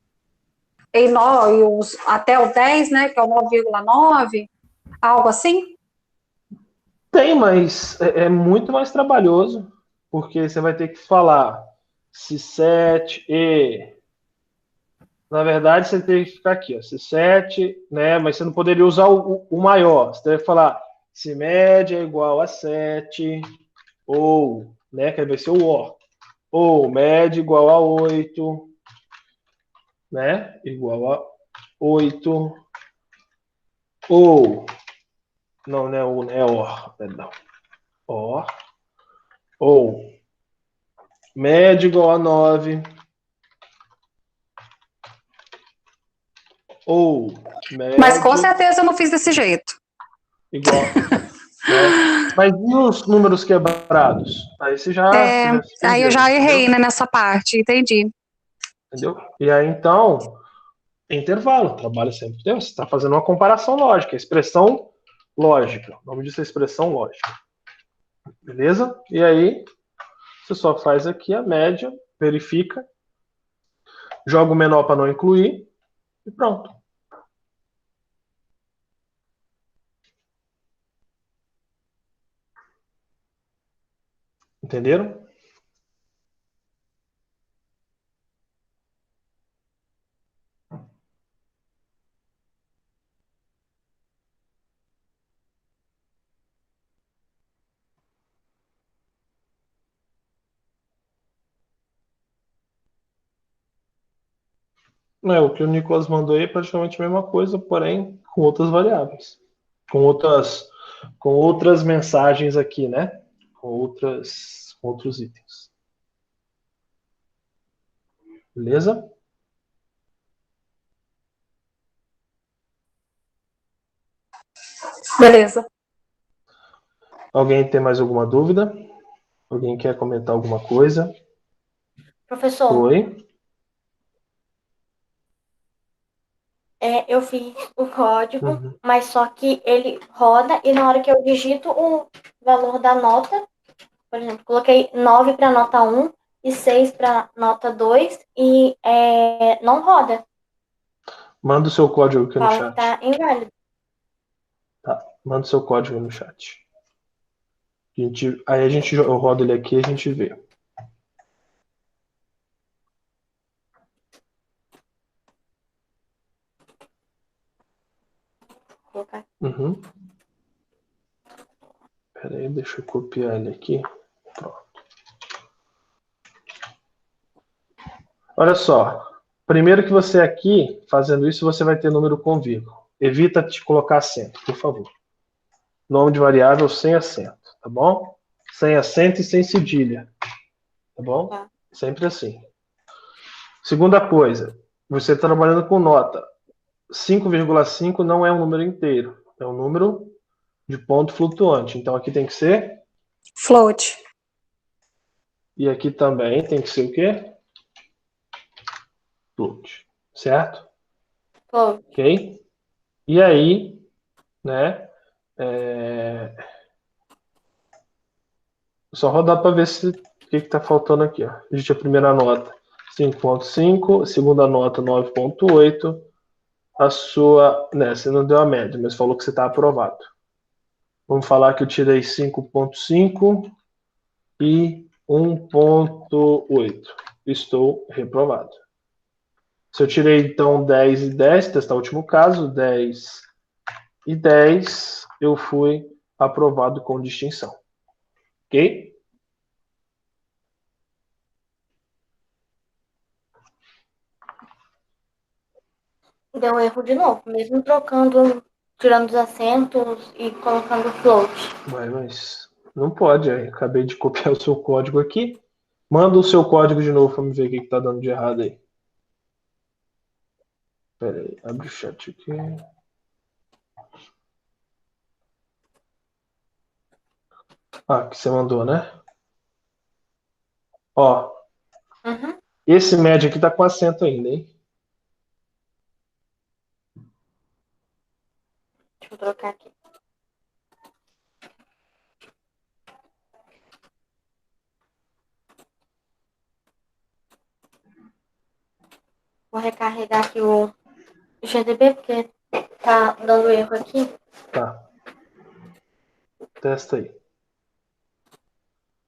Até o 10, né, que é o 9,9, algo assim? Tem, mas é muito mais trabalhoso, porque você vai ter que falar se 7 e. Na verdade, você tem que ficar aqui, ó, se 7, né? Mas você não poderia usar o maior. Você deve falar se média é igual a 7, ou, né? Que vai ser o O. Ou média igual a 8, né? Igual a 8. Ou. Não é o, né? O, perdão. O. Ou média igual a 9. Ou Mas com média certeza eu não fiz desse jeito. igual, né? Mas e os números quebrados? Aí você já se Aí eu perdeu, já errei, entendeu? né, nessa parte, entendi. Entendeu? E aí, então, intervalo, trabalha sempre. Entendeu? Você está fazendo uma comparação lógica, expressão lógica. O nome disso é expressão lógica. Beleza? E aí, você só faz aqui a média, verifica, joga o menor para não incluir e pronto. Entenderam? O que o Nicolas mandou aí é praticamente a mesma coisa, porém com outras variáveis. Com outras mensagens aqui, né? Com outros itens. Beleza? Beleza. Alguém tem mais alguma dúvida? Alguém quer comentar alguma coisa? Professor, Oi? eu fiz o código, Uhum. mas só que ele roda e na hora que eu digito o valor da nota, por exemplo, coloquei 9 para nota 1 e 6 para nota 2 e não roda. Manda o seu código aqui no Fala que chat. tá inválido. Tá, manda o seu código aí no chat. Aí eu rodo ele aqui e a gente vê. Vou colocar. Uhum. Pera aí, deixa eu copiar ele aqui. Pronto. Olha só. Primeiro que você aqui, fazendo isso, você vai ter número com vírgula. Evita te colocar acento, por favor. Nome de variável sem acento, tá bom? Sem acento e sem cedilha, tá bom? Tá. Sempre assim. Segunda coisa, você está trabalhando com nota. 5,5 não é um número inteiro, é um número de ponto flutuante. Então aqui tem que ser, Float. e aqui também tem que ser o quê? Float, certo? Pô, Ok? E aí, né? É... Só rodar para ver se o que está faltando aqui. Ó. Digite a primeira nota 5,5, segunda nota 9,8. A sua. Né, você não deu a média, mas falou que você está aprovado. Vamos falar que eu tirei 5,5 e 1,8. Estou reprovado. Se eu tirei então 10 e 10, testar o último caso, 10 e 10, eu fui aprovado com distinção. Ok? deu erro de novo, mesmo trocando, tirando os acentos e colocando float. Mas não pode. Acabei de copiar o seu código aqui. Manda o seu código de novo para me ver o que está dando de errado aí. Pera aí, abre o chat aqui. Ah, que você mandou, né? Ó, Uhum. esse médio aqui tá com acento ainda, hein? Deixa eu trocar aqui. vou recarregar aqui o GDB, porque tá dando erro aqui. Tá. Testa aí.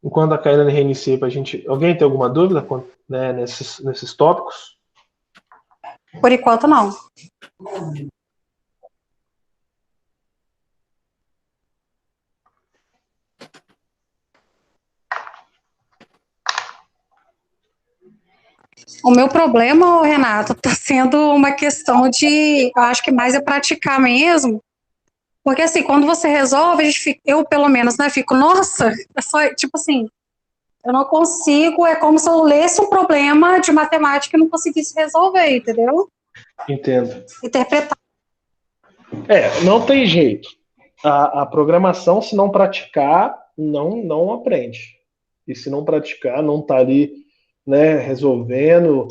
Enquanto a Kailane reinicia pra gente... Alguém tem alguma dúvida, né, nesses tópicos? Por enquanto, não. O meu problema, Renato, está sendo uma questão de, eu acho que mais é praticar mesmo, porque assim, quando você resolve, eu pelo menos, né, fico, nossa, é só, tipo assim, eu não consigo, é como se eu lesse um problema de matemática e não conseguisse resolver, entendeu? Entendo. Interpretar. Não tem jeito. A programação, se não praticar, não aprende. E se não praticar, não tá ali, né, resolvendo,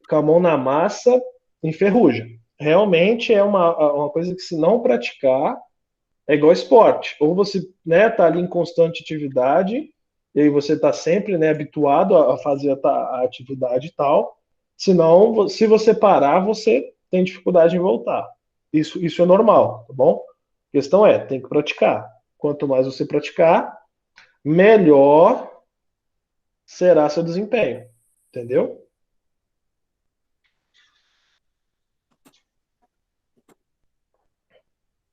com a mão na massa, enferruja. Realmente é uma coisa que, se não praticar, é igual esporte. Ou você, né, tá ali em constante atividade, e aí você tá sempre, né, habituado a fazer a atividade e tal. Senão, se você parar, você tem dificuldade em voltar. Isso é normal, tá bom? A questão tem que praticar. Quanto mais você praticar, melhor será seu desempenho. Entendeu?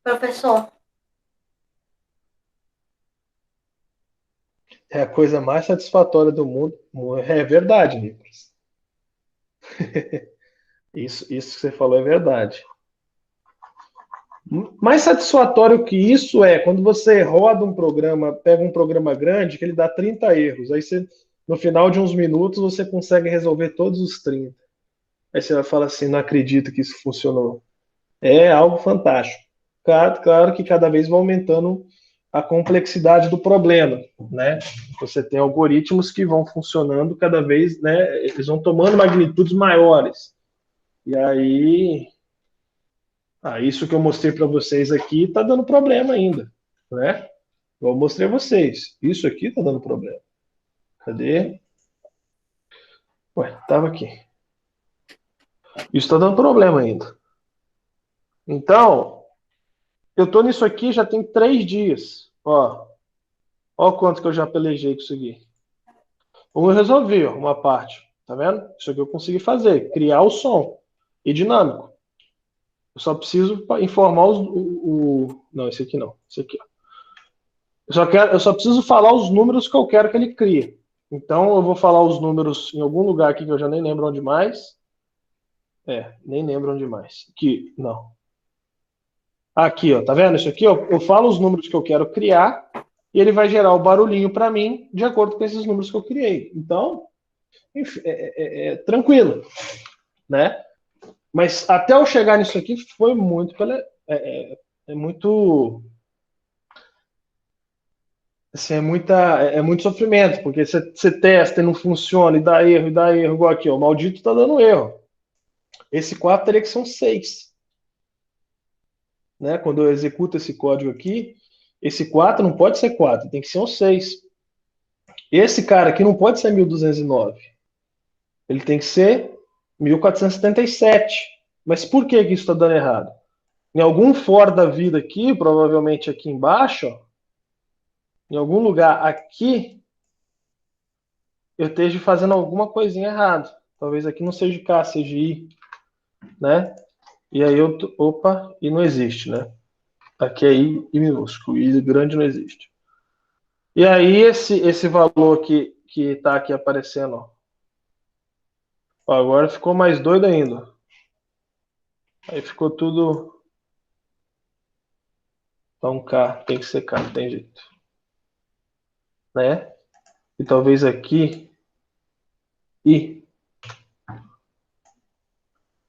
Professor, É a coisa mais satisfatória do mundo. É verdade, Nicolas. Isso que você falou é verdade. Mais satisfatório que isso é quando você roda um programa, pega um programa grande, que ele dá 30 erros. Aí você, no final de uns minutos, você consegue resolver todos os 30. Aí você vai falar assim, não acredito que isso funcionou. É algo fantástico. Claro que cada vez vai aumentando a complexidade do problema, né? Você tem algoritmos que vão funcionando cada vez, né? Eles vão tomando magnitudes maiores. E aí, isso que eu mostrei para vocês aqui está dando problema ainda, né? Eu mostrei a vocês. Isso aqui está dando problema. Cadê? Ué, estava aqui. Isso está dando problema ainda. Então, eu estou nisso aqui já tem 3 dias. Ó quanto que eu já pelejei com isso aqui. Eu resolvi uma parte. Tá vendo? Isso aqui eu consegui fazer. Criar o som. E dinâmico. Eu só preciso informar Não, esse aqui não. Esse aqui, ó. Eu só preciso falar os números que eu quero que ele crie. Então, eu vou falar os números em algum lugar aqui que eu já nem lembro onde mais. Nem lembro onde mais. Aqui, não. Aqui, ó, tá vendo? Isso aqui, ó, eu falo os números que eu quero criar e ele vai gerar o barulhinho para mim de acordo com esses números que eu criei. Então, enfim, tranquilo, né? Mas até eu chegar nisso aqui foi muito muito assim, é muito sofrimento, porque você testa e não funciona, e dá erro, igual aqui, ó, o maldito tá dando erro. Esse 4 teria que ser um 6. Né? Quando eu executo esse código aqui, esse 4 não pode ser 4, tem que ser um 6. Esse cara aqui não pode ser 1209. Ele tem que ser 1477. Mas por que isso está dando errado? Em algum for da vida aqui, provavelmente aqui embaixo, ó, em algum lugar aqui, eu esteja fazendo alguma coisinha errada. Talvez aqui não seja K, seja I, né? E aí opa, e não existe, né? Aqui é I minúsculo, I grande não existe. E aí esse valor que está aqui aparecendo, ó, agora ficou mais doido ainda. Aí ficou tudo... Então K, tem que ser K, não tem jeito. Né? E talvez aqui I.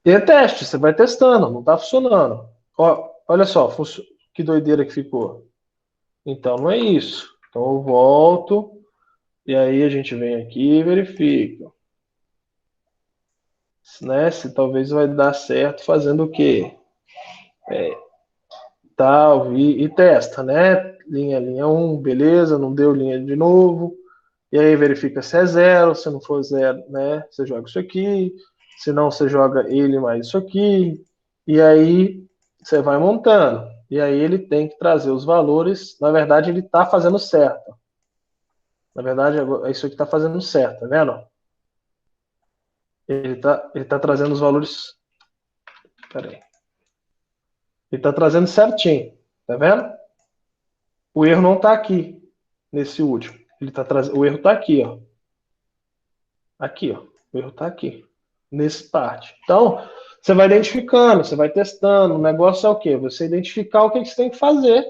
E é teste, você vai testando, não está funcionando. Ó, olha só, que doideira que ficou. Então não é isso. Então eu volto, e aí a gente vem aqui e verifica. Né? Se talvez vai dar certo fazendo o quê? Tal, e testa, né? Linha 1, beleza, não deu linha de novo. E aí verifica se é 0, se não for 0, né, você joga isso aqui, se não, você joga ele mais isso aqui, e aí você vai montando. E aí ele tem que trazer os valores, na verdade ele está fazendo certo. Na verdade, é isso aqui está fazendo certo, tá vendo? Ele tá trazendo os valores. Peraí. Ele está trazendo certinho, tá vendo? O erro não está aqui, nesse último. O erro está aqui, ó. Aqui, ó. O erro está aqui, nesse parte. Então, você vai identificando, você vai testando. O negócio é o quê? Você identificar o que você tem que fazer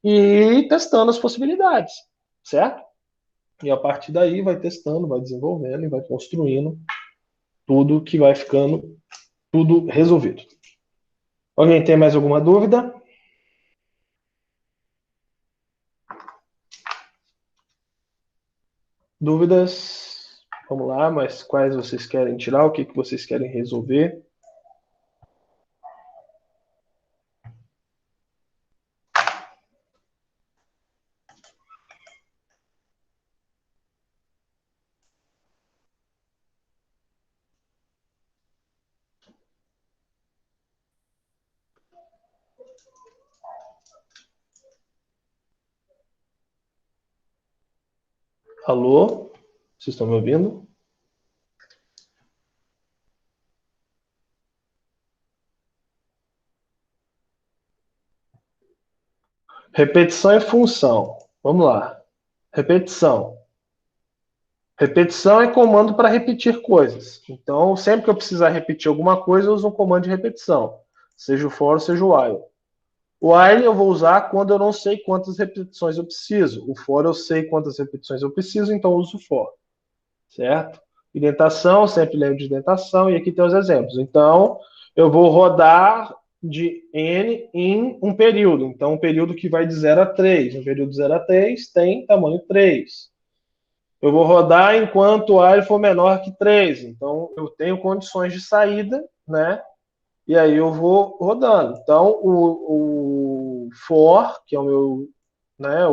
e ir testando as possibilidades, certo? E a partir daí vai testando, vai desenvolvendo e vai construindo tudo que vai ficando tudo resolvido. Alguém tem mais alguma dúvida? Dúvidas? Vamos lá, mas quais vocês querem tirar? O que vocês querem resolver? Alô? Vocês estão me ouvindo? Repetição e função. Vamos lá. Repetição. Repetição é comando para repetir coisas. Então, sempre que eu precisar repetir alguma coisa, eu uso um comando de repetição. Seja o for, seja o while. O while eu vou usar quando eu não sei quantas repetições eu preciso. O for eu sei quantas repetições eu preciso, então eu uso o for. Certo? Indentação, sempre lembro de indentação, e aqui tem os exemplos. Então, eu vou rodar de n em um período. Então, um período que vai de 0 a 3. Um período de 0 a 3 tem tamanho 3. Eu vou rodar enquanto o while for menor que 3. Então, eu tenho condições de saída, né? E aí eu vou rodando. Então, o for, que é o meu, né,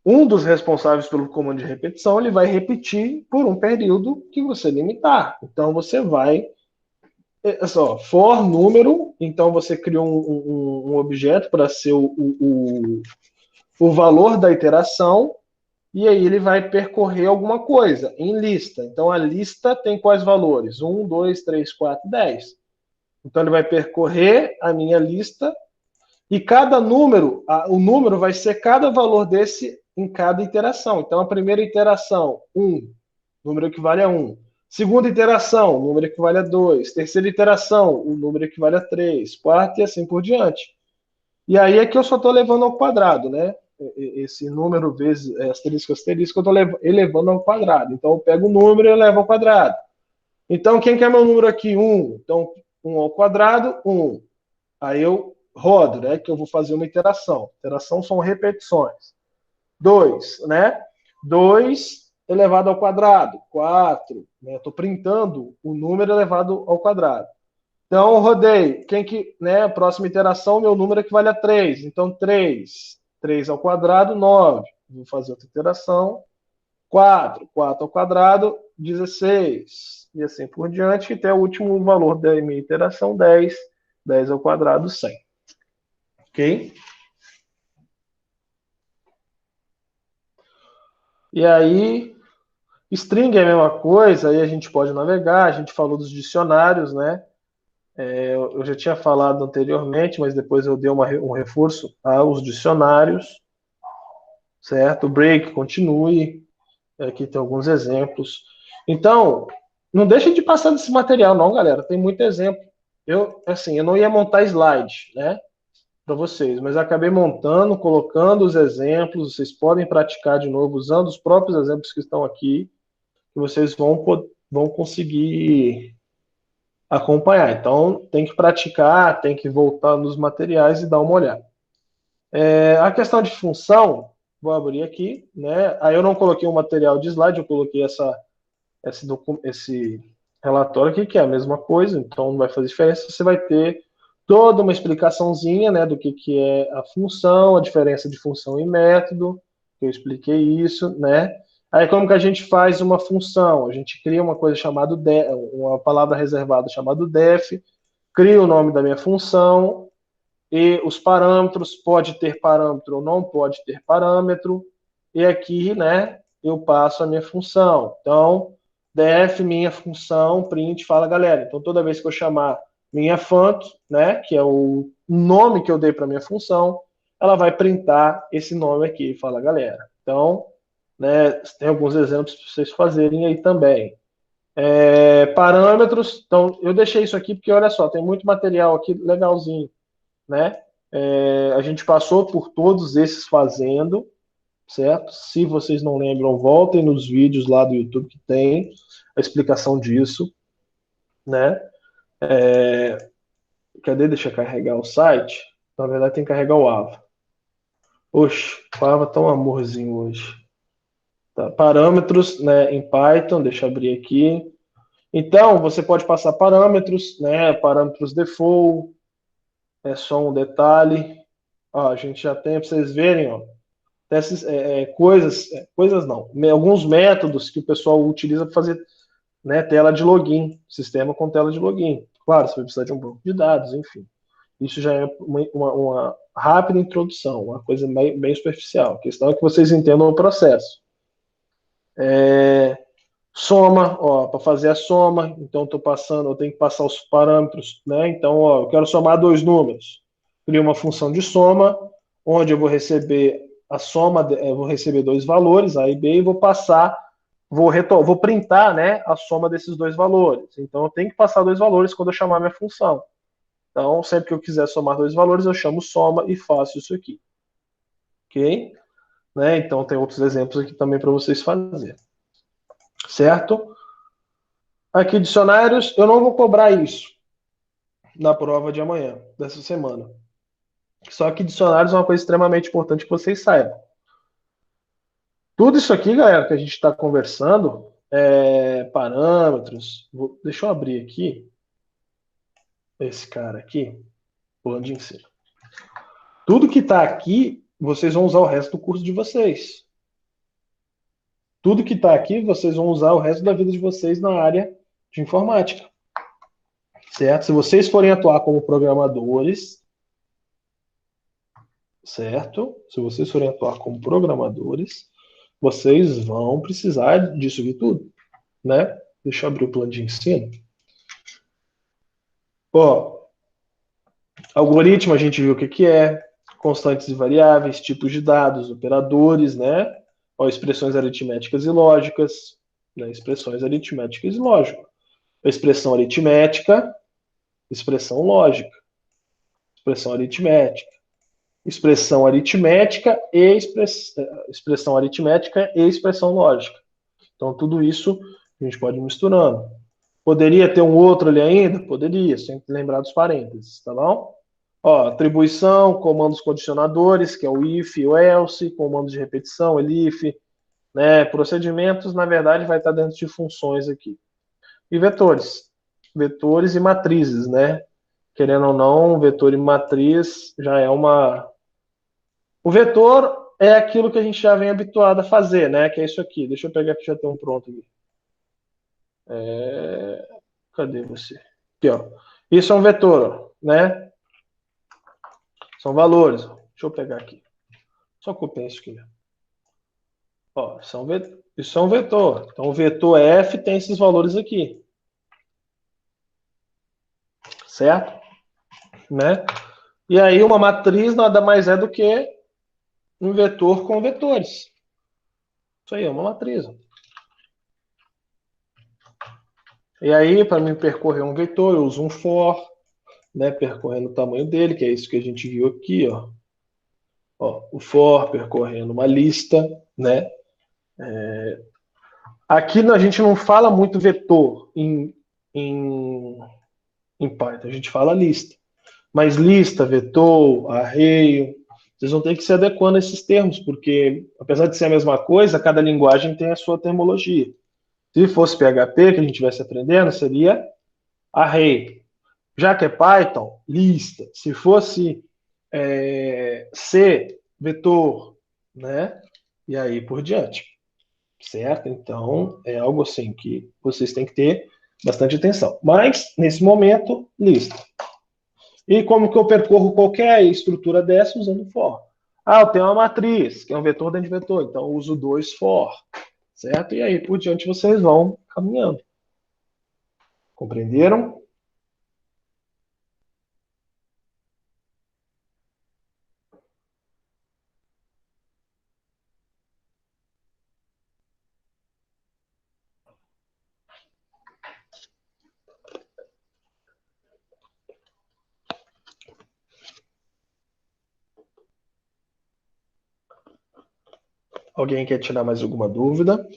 um dos responsáveis pelo comando de repetição, ele vai repetir por um período que você limitar. Então, você vai... É só, for número, então você criou um objeto para ser o valor da iteração, e aí ele vai percorrer alguma coisa em lista. Então, a lista tem quais valores? 1, 2, 3, 4, 10. Então, ele vai percorrer a minha lista e cada número, o número vai ser cada valor desse em cada iteração. Então, a primeira iteração, 1, número equivale a 1. Segunda iteração, número equivale a 2. Terceira iteração, o número equivale a 3. Quarta e assim por diante. E aí é que eu só estou levando ao quadrado, né? Esse número vezes asterisco, asterisco, eu estou elevando ao quadrado. Então, eu pego o número e elevo ao quadrado. Então, quem quer meu número aqui? 1. Então, 1 ao quadrado, 1. Aí eu rodo, né? Que eu vou fazer uma iteração. Iteração são repetições. 2, né? 2 elevado ao quadrado. 4. Né? Estou printando o número elevado ao quadrado. Então, eu rodei. Né? A próxima iteração, meu número equivale a 3. Então, 3. 3 ao quadrado, 9. Vou fazer outra iteração. 4. 4 ao quadrado, 16. E assim por diante, até o último valor da minha iteração, 10. 10 ao quadrado, 100. Ok? E aí, string é a mesma coisa, aí a gente pode navegar, a gente falou dos dicionários, né? Eu já tinha falado anteriormente, mas depois eu dei um reforço aos dicionários, certo? Break, continue, aqui tem alguns exemplos. Então, não deixe de passar desse material não, galera, tem muito exemplo. Eu não ia montar slide, né? Para vocês, mas acabei montando, colocando os exemplos, vocês podem praticar de novo, usando os próprios exemplos que estão aqui, que vocês vão conseguir acompanhar. Então, tem que praticar, tem que voltar nos materiais e dar uma olhada. A questão de função, vou abrir aqui, né? Aí eu não coloquei um material de slide, eu coloquei esse relatório aqui, que é a mesma coisa, então não vai fazer diferença, você vai ter toda uma explicação, né, do que é a função, a diferença de função e método, que eu expliquei isso, né? Aí como que a gente faz uma função? A gente cria uma coisa chamada uma palavra reservada chamada def, cria o nome da minha função e os parâmetros, pode ter parâmetro ou não pode ter parâmetro, e aqui, né, eu passo a minha função. Então, def minha função, print, fala galera. Então, toda vez que eu chamar minha func, né, que é o nome que eu dei para minha função, ela vai printar esse nome aqui, fala galera. Então, né, tem alguns exemplos para vocês fazerem aí também. Parâmetros, então eu deixei isso aqui porque olha só, tem muito material aqui legalzinho, né? A gente passou por todos esses fazendo, certo? Se vocês não lembram, voltem nos vídeos lá do YouTube que tem a explicação disso, né? Cadê? Deixa eu carregar o site. Na verdade tem que carregar o AVA. Oxe, o AVA tá um amorzinho hoje. Tá, parâmetros, né, em Python, deixa eu abrir aqui. Então, você pode passar parâmetros, né, parâmetros default, é só um detalhe. Ó, a gente já tem, para vocês verem, ó, essas, coisas não, alguns métodos que o pessoal utiliza para fazer, né, tela de login, sistema com tela de login. Claro, você vai precisar de um banco de dados, enfim. Isso já é uma rápida introdução, uma coisa bem superficial. A questão é que vocês entendam o processo. Soma, ó, para fazer a soma, então eu tenho que passar os parâmetros, né? Então, ó, eu quero somar dois números. Crio uma função de soma, onde eu vou receber a soma, eu vou receber dois valores, A e B, e vou passar, vou printar, né, a soma desses dois valores. Então, eu tenho que passar dois valores quando eu chamar minha função. Então, sempre que eu quiser somar dois valores, eu chamo soma e faço isso aqui. Ok? Né? Então, tem outros exemplos aqui também para vocês fazerem. Certo? Aqui, dicionários, eu não vou cobrar isso na prova de amanhã, dessa semana. Só que dicionários é uma coisa extremamente importante que vocês saibam. Tudo isso aqui, galera, que a gente está conversando, parâmetros. Deixa eu abrir aqui esse cara aqui, plano de ensino. Tudo que está aqui, vocês vão usar o resto do curso de vocês. Tudo que está aqui, vocês vão usar o resto da vida de vocês na área de informática. Certo? Se vocês forem atuar como programadores, certo? Se vocês forem atuar como programadores, vocês vão precisar disso de tudo, né? Deixa eu abrir o plano de ensino. Ó, algoritmo a gente viu o que é, constantes e variáveis, tipos de dados, operadores, né? Ó, expressões aritméticas e lógicas, né? Expressões aritméticas e lógicas. Expressão aritmética, expressão lógica, expressão aritmética, expressão aritmética e expressão aritmética e expressão lógica. Então, tudo isso a gente pode ir misturando. Poderia ter um outro ali ainda? Poderia, sempre lembrar dos parênteses, tá bom? Ó, atribuição, comandos condicionadores, que é o if e o else, comandos de repetição, elif, né? Procedimentos, na verdade, vai estar dentro de funções aqui. E vetores. Vetores e matrizes, né? Querendo ou não, vetor e matriz já é uma... O vetor é aquilo que a gente já vem habituado a fazer, né? Que é isso aqui. Deixa eu pegar que já tem um pronto aqui. Cadê você? Aqui, ó. Isso é um vetor, né? São valores. Deixa eu pegar aqui. Só copiar isso aqui. Ó, isso é um vetor. Então, o vetor F tem esses valores aqui. Certo? Né? E aí, uma matriz nada mais é do que um vetor com vetores. Isso aí é uma matriz. E aí, para mim percorrer um vetor, eu uso um for, né, percorrendo o tamanho dele, que é isso que a gente viu aqui, ó. Ó, o for percorrendo uma lista, né? Aqui a gente não fala muito vetor em Python, a gente fala lista. Mas lista, vetor, array, vocês vão ter que se adequando a esses termos, porque apesar de ser a mesma coisa, cada linguagem tem a sua termologia. Se fosse PHP que a gente estivesse aprendendo, seria array. Já que é Python, lista. Se fosse C, vetor, né? e aí por diante, certo? Então, é algo assim que vocês têm que ter bastante atenção. Mas, nesse momento, lista. E como que eu percorro qualquer estrutura dessa usando for? Ah, eu tenho uma matriz, que é um vetor dentro de vetor, então eu uso 2 for, certo? E aí por diante vocês vão caminhando. Compreenderam? Alguém quer tirar mais alguma dúvida?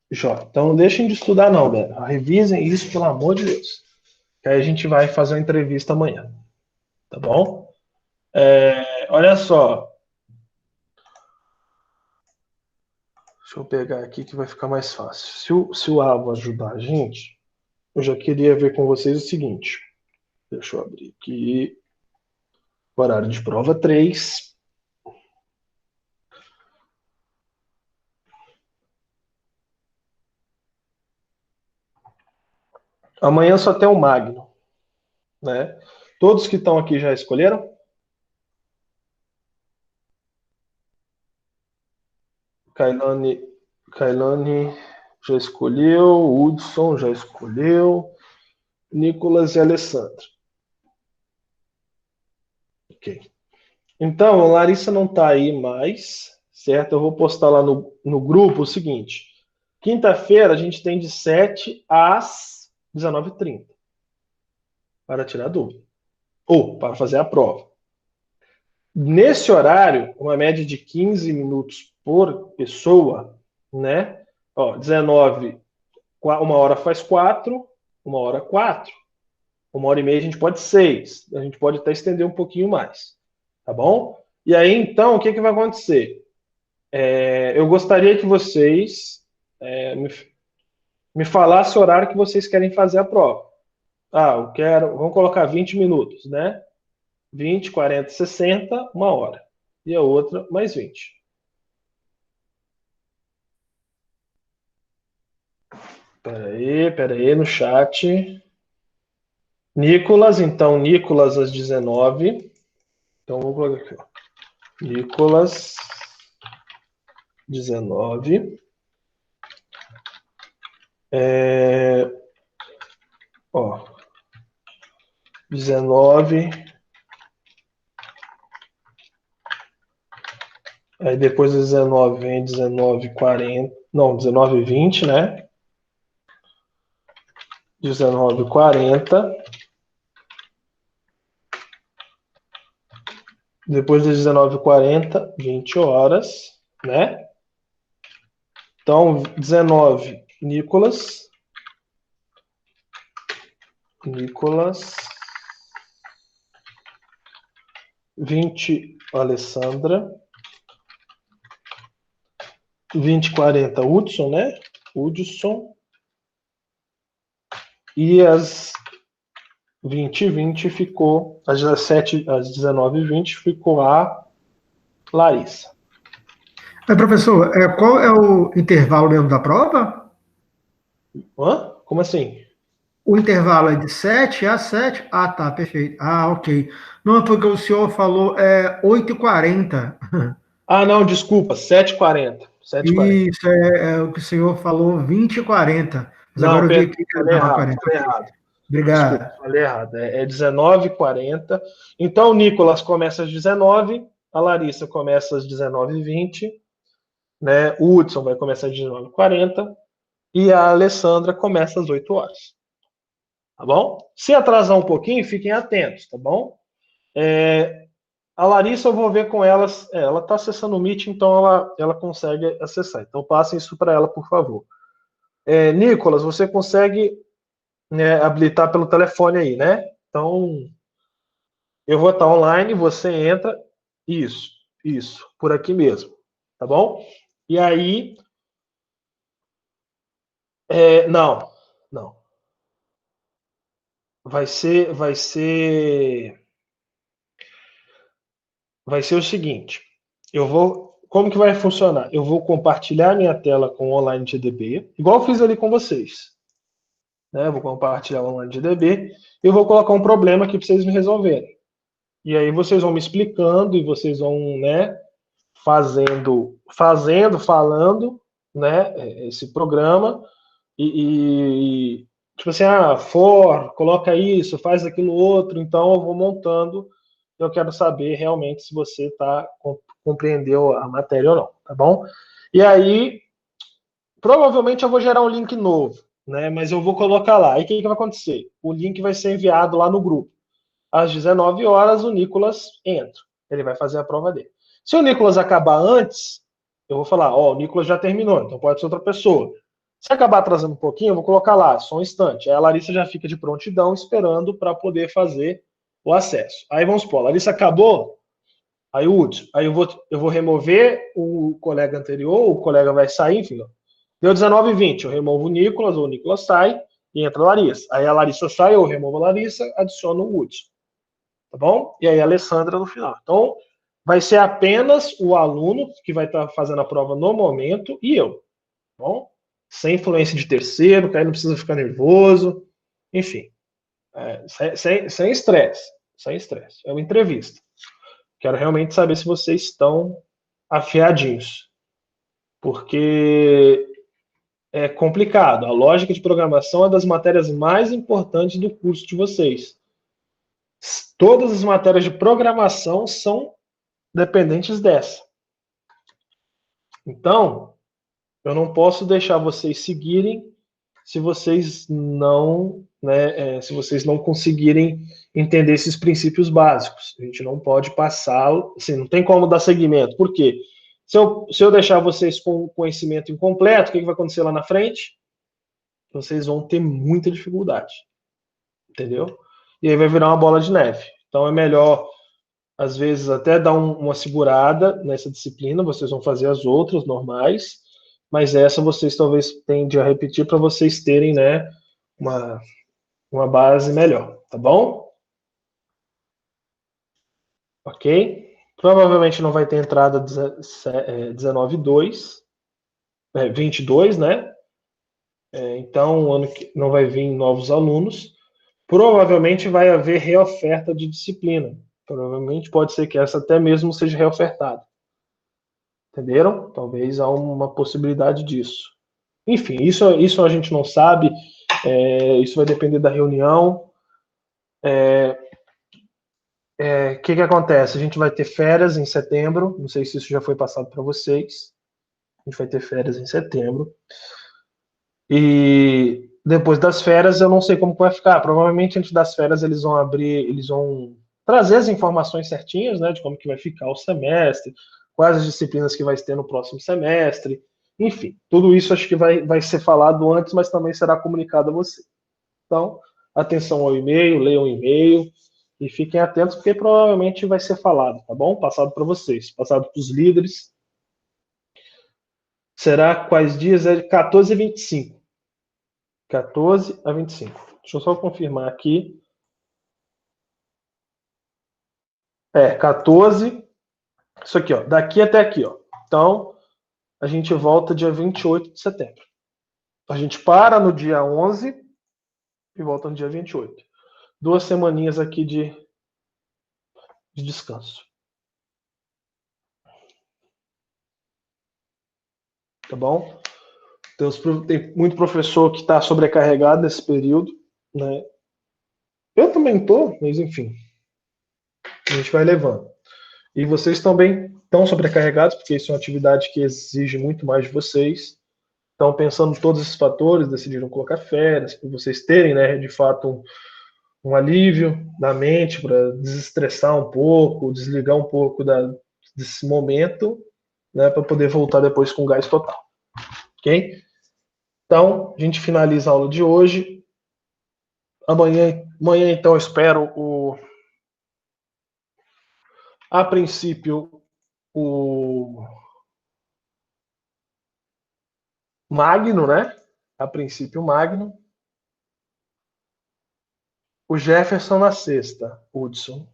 Jó, então não deixem de estudar não, galera. Revisem isso, pelo amor de Deus. Que aí a gente vai fazer uma entrevista amanhã. Tá bom? Olha só. Deixa eu pegar aqui que vai ficar mais fácil. Se o Avo ajudar a gente, eu já queria ver com vocês o seguinte. Deixa eu abrir aqui. Horário de prova 3. Amanhã só tem o Magno, né? Todos que estão aqui já escolheram? Kailane já escolheu, Hudson já escolheu, Nicolas e Alessandro. Ok. Então, a Larissa não está aí mais, certo? Eu vou postar lá no grupo o seguinte. Quinta-feira a gente tem de 7 às 19h30 para tirar dúvida. Ou para fazer a prova. Nesse horário, uma média de 15 minutos por pessoa, né? Ó, 19, uma hora faz 4, uma hora 4. Uma hora e meia a gente pode 6. A gente pode até estender um pouquinho mais. Tá bom? E aí, então, o que vai acontecer? Eu gostaria que vocês me falassem o horário que vocês querem fazer a prova. Ah, eu quero... Vamos colocar 20 minutos, né? 20, 40, 60, uma hora. E a outra, mais 20. Pera aí, no chat. Nicolas, então, Nicolas às 19. Então, vou colocar aqui, ó. Nicolas, 19. Ó, 19. Aí depois do 19 vem 19h40. Não, 19h20, né? 19h40. Depois das 19h40, 20 horas, né? Então, 19, Nicolas. 20, Alessandra. 20h40, Hudson, né? Hudson. E às 20h20 ficou, às 19h20 ficou a Larissa. Professor, qual é o intervalo mesmo da prova? Hã? Como assim? O intervalo é de 7 a 7? Ah, tá, perfeito. Ah, ok. Não, porque o senhor falou 8h40. Ah, não, desculpa, 7h40. 7h40. Isso, é o que o senhor falou, 20h40. Mas Não, agora eu vi aqui que é falei errado, 19h40. falei errado. Obrigado. Desculpa, falei errado. É 19h40. Então, o Nicolas começa às 19h, a Larissa começa às 19h20, né? O Hudson vai começar às 19h40 e a Alessandra começa às 8 horas. Tá bom? Se atrasar um pouquinho, fiquem atentos, tá bom? A Larissa, eu vou ver com elas. Ela está acessando o Meet, então ela consegue acessar. Então, passem isso para ela, por favor. Nicolas, você consegue, né, habilitar pelo telefone aí, né? Então, eu vou estar online, você entra. Isso, por aqui mesmo, tá bom? E aí, não, não. Vai ser o seguinte. Como que vai funcionar? Eu vou compartilhar minha tela com o Online GDB, igual eu fiz ali com vocês, né? Eu vou compartilhar o Online GDB e eu vou colocar um problema aqui para vocês me resolverem. E aí vocês vão me explicando e vocês vão, né, falando, né, esse programa tipo assim, coloca isso, faz aquilo outro, então eu vou montando. Eu quero saber realmente se você compreendeu a matéria ou não, tá bom? E aí, provavelmente eu vou gerar um link novo, né? Mas eu vou colocar lá. Aí o que vai acontecer? O link vai ser enviado lá no grupo. Às 19 horas, o Nicolas entra. Ele vai fazer a prova dele. Se o Nicolas acabar antes, eu vou falar, o Nicolas já terminou, então pode ser outra pessoa. Se acabar atrasando um pouquinho, eu vou colocar lá, só um instante. Aí a Larissa já fica de prontidão, esperando para poder fazer o acesso. Aí vamos supor, a Larissa acabou, aí o Hudson, aí eu vou remover o colega anterior, o colega vai sair, enfim. Deu 19h20, eu removo o Nicolas sai e entra a Larissa. Aí a Larissa sai, eu removo a Larissa, adiciono o Hudson. Tá bom? E aí a Alessandra no final. Então, vai ser apenas o aluno que vai estar fazendo a prova no momento e eu. Tá bom? Sem influência de terceiro, que aí não precisa ficar nervoso. Enfim. Sem estresse. Sem estresse. É uma entrevista. Quero realmente saber se vocês estão afiadinhos. Porque é complicado. A lógica de programação é das matérias mais importantes do curso de vocês. Todas as matérias de programação são dependentes dessa. Então, eu não posso deixar vocês seguirem se vocês não, né, se vocês não conseguirem entender esses princípios básicos. A gente não pode passar, assim, não tem como dar seguimento. Por quê? Se eu deixar vocês com o conhecimento incompleto, o que vai acontecer lá na frente? Vocês vão ter muita dificuldade. Entendeu? E aí vai virar uma bola de neve. Então é melhor, às vezes, até dar uma segurada nessa disciplina. Vocês vão fazer as outras normais, mas essa vocês talvez tendem a repetir para vocês terem, né, uma base melhor, tá bom? Ok? Provavelmente não vai ter entrada 19/2, 22, né? Então, ano que não vai vir novos alunos. Provavelmente vai haver reoferta de disciplina. Provavelmente pode ser que essa até mesmo seja reofertada. Entenderam? Talvez há uma possibilidade disso. Enfim, isso a gente não sabe. Isso vai depender da reunião. Que acontece? A gente vai ter férias em setembro. Não sei se isso já foi passado para vocês. A gente vai ter férias em setembro. E depois das férias, eu não sei como vai ficar. Provavelmente, antes das férias, eles vão trazer as informações certinhas, né, de como que vai ficar o semestre, quais as disciplinas que vai ter no próximo semestre. Enfim, tudo isso acho que vai ser falado antes, mas também será comunicado a você. Então, atenção ao e-mail, leiam o e-mail e fiquem atentos, porque provavelmente vai ser falado, tá bom? Passado para vocês, passado para os líderes. Será quais dias? É de 14 a 25. 14 a 25. Deixa eu só confirmar aqui. 14. Isso aqui, ó. Daqui até aqui, ó. Então, a gente volta dia 28 de setembro. A gente para no dia 11 e volta no dia 28. 2 semaninhas aqui de descanso. Tá bom? Tem muito professor que está sobrecarregado nesse período, né? Eu também estou, mas enfim. A gente vai levando. E vocês também estão sobrecarregados, porque isso é uma atividade que exige muito mais de vocês. Então, pensando em todos esses fatores, decidiram colocar férias, para vocês terem, né, de fato, um alívio da mente, para desestressar um pouco, desligar um pouco desse momento, né, para poder voltar depois com gás total. Ok? Então, a gente finaliza a aula de hoje. Amanhã então, eu espero a princípio, o Magno, né? A princípio, o Magno. O Jefferson na sexta, Hudson.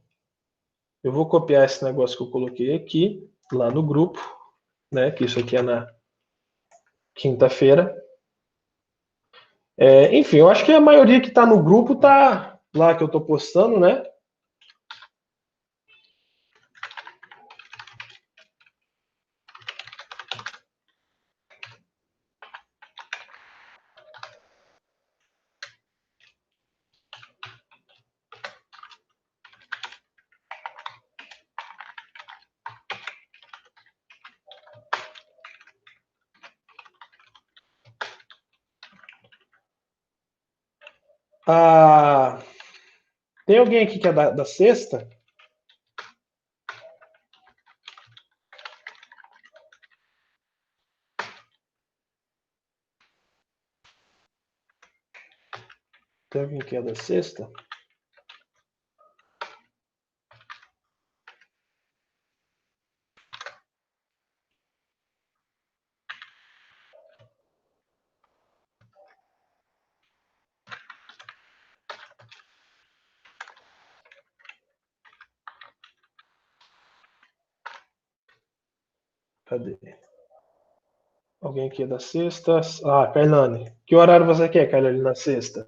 Eu vou copiar esse negócio que eu coloquei aqui, lá no grupo, né? Que isso aqui é na quinta-feira. Enfim, eu acho que a maioria que está no grupo tá lá que eu estou postando, né? Tem alguém aqui que é da sexta? Tem alguém que é da sexta? Cadê? Alguém aqui é da sexta? Kailane. Que horário você quer, Kailane, na sexta?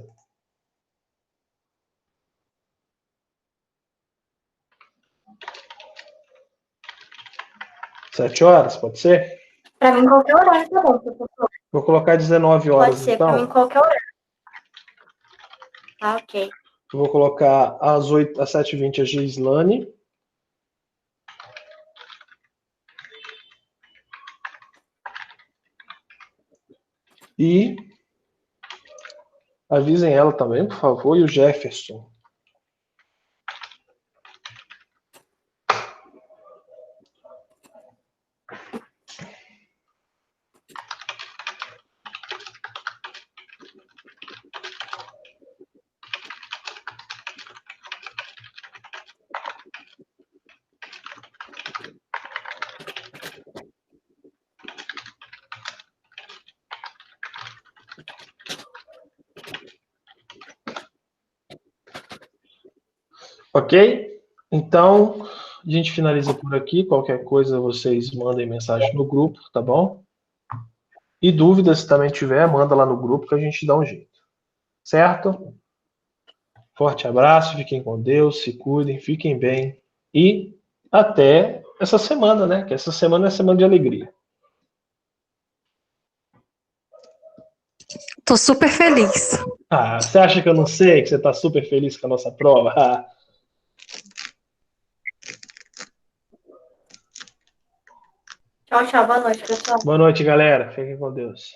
7 horas, pode ser? Pra mim, qualquer horário tá bom, professor. Vou colocar 19 Pode horas, ser, pra mim, então. qualquer horário. Tá, ok. Eu vou colocar às 7h20 a Gislane. E avisem ela também, por favor, e o Jefferson. Ok? Então, a gente finaliza por aqui. Qualquer coisa, vocês mandem mensagem no grupo, tá bom? E dúvidas, se também tiver, manda lá no grupo que a gente dá um jeito. Certo? Forte abraço, fiquem com Deus, se cuidem, fiquem bem. E até essa semana, né? Que essa semana é semana de alegria. Tô super feliz. Você acha que eu não sei que você está super feliz com a nossa prova? Tchau, tchau. Boa noite, pessoal. Boa noite, galera. Fiquem com Deus.